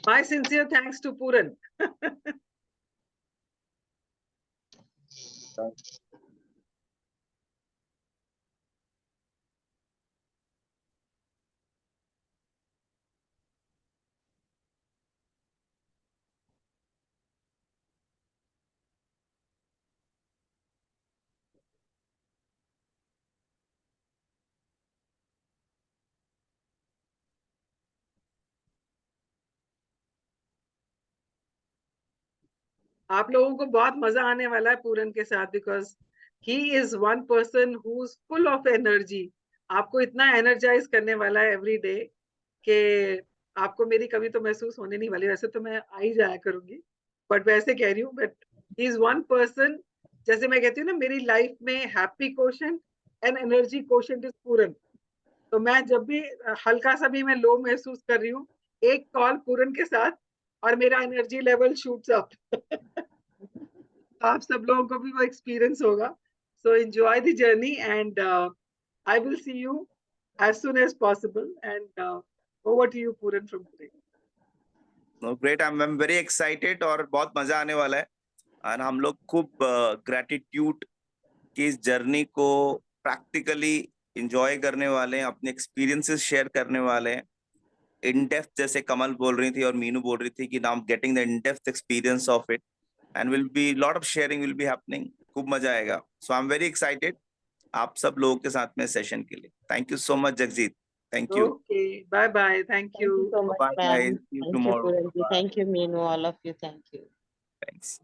My sincere thanks to Puran. आप लोगों को बहुत मजा आने वाला है पूरन के साथ, because he is one person who is full of energy. आपको इतना एनर्जाइज करने वाला है एवरी डे कि आपको मेरी कभी तो महसूस होने नहीं वाली. वैसे तो मैं आ ही जाया करूंगी, बट वैसे कह रही हूँ, but he is one person. जैसे मैं कहती हूँ ना, मेरी लाइफ में happy quotient and energy quotient is पूरन. तो मैं जब भी हल्का सा भी मैं लो महसूस कर रही हूँ, एक कॉल पूरन के साथ और मेरा एनर्जी लेवल शूट्स अप. आप सब लोगों को भी वो एक्सपीरियंस होगा. So enjoy the journey, and I will see you as soon as possible, and over to you Puran from today. No, great. I'm very excited और बहुत मजा आने वाला है. और हम लोग खूब ग्रेटिट्यूड की इस जर्नी को प्रैक्टिकली एंजॉय करने वाले हैं, अपने एक्सपीरियंसेस शेयर करने वाले हैं इन डेप्थ, जैसे कमल बोल रही थी और मीनू बोल रही थी कि now getting the in depth experience of it, and will be lot of sharing will be happening. खूब मजा आएगा. So I am very excited आप सब लोगों के साथ में सेशन के लिए. Thank you so much, Jagjit. Thank you. Okay, bye bye. Thank Thank you you. so much, bye ma'am. Guys. See you Thank you, tomorrow. Puran ji. Thank you, Meenu. All of you. Thank you. Thanks.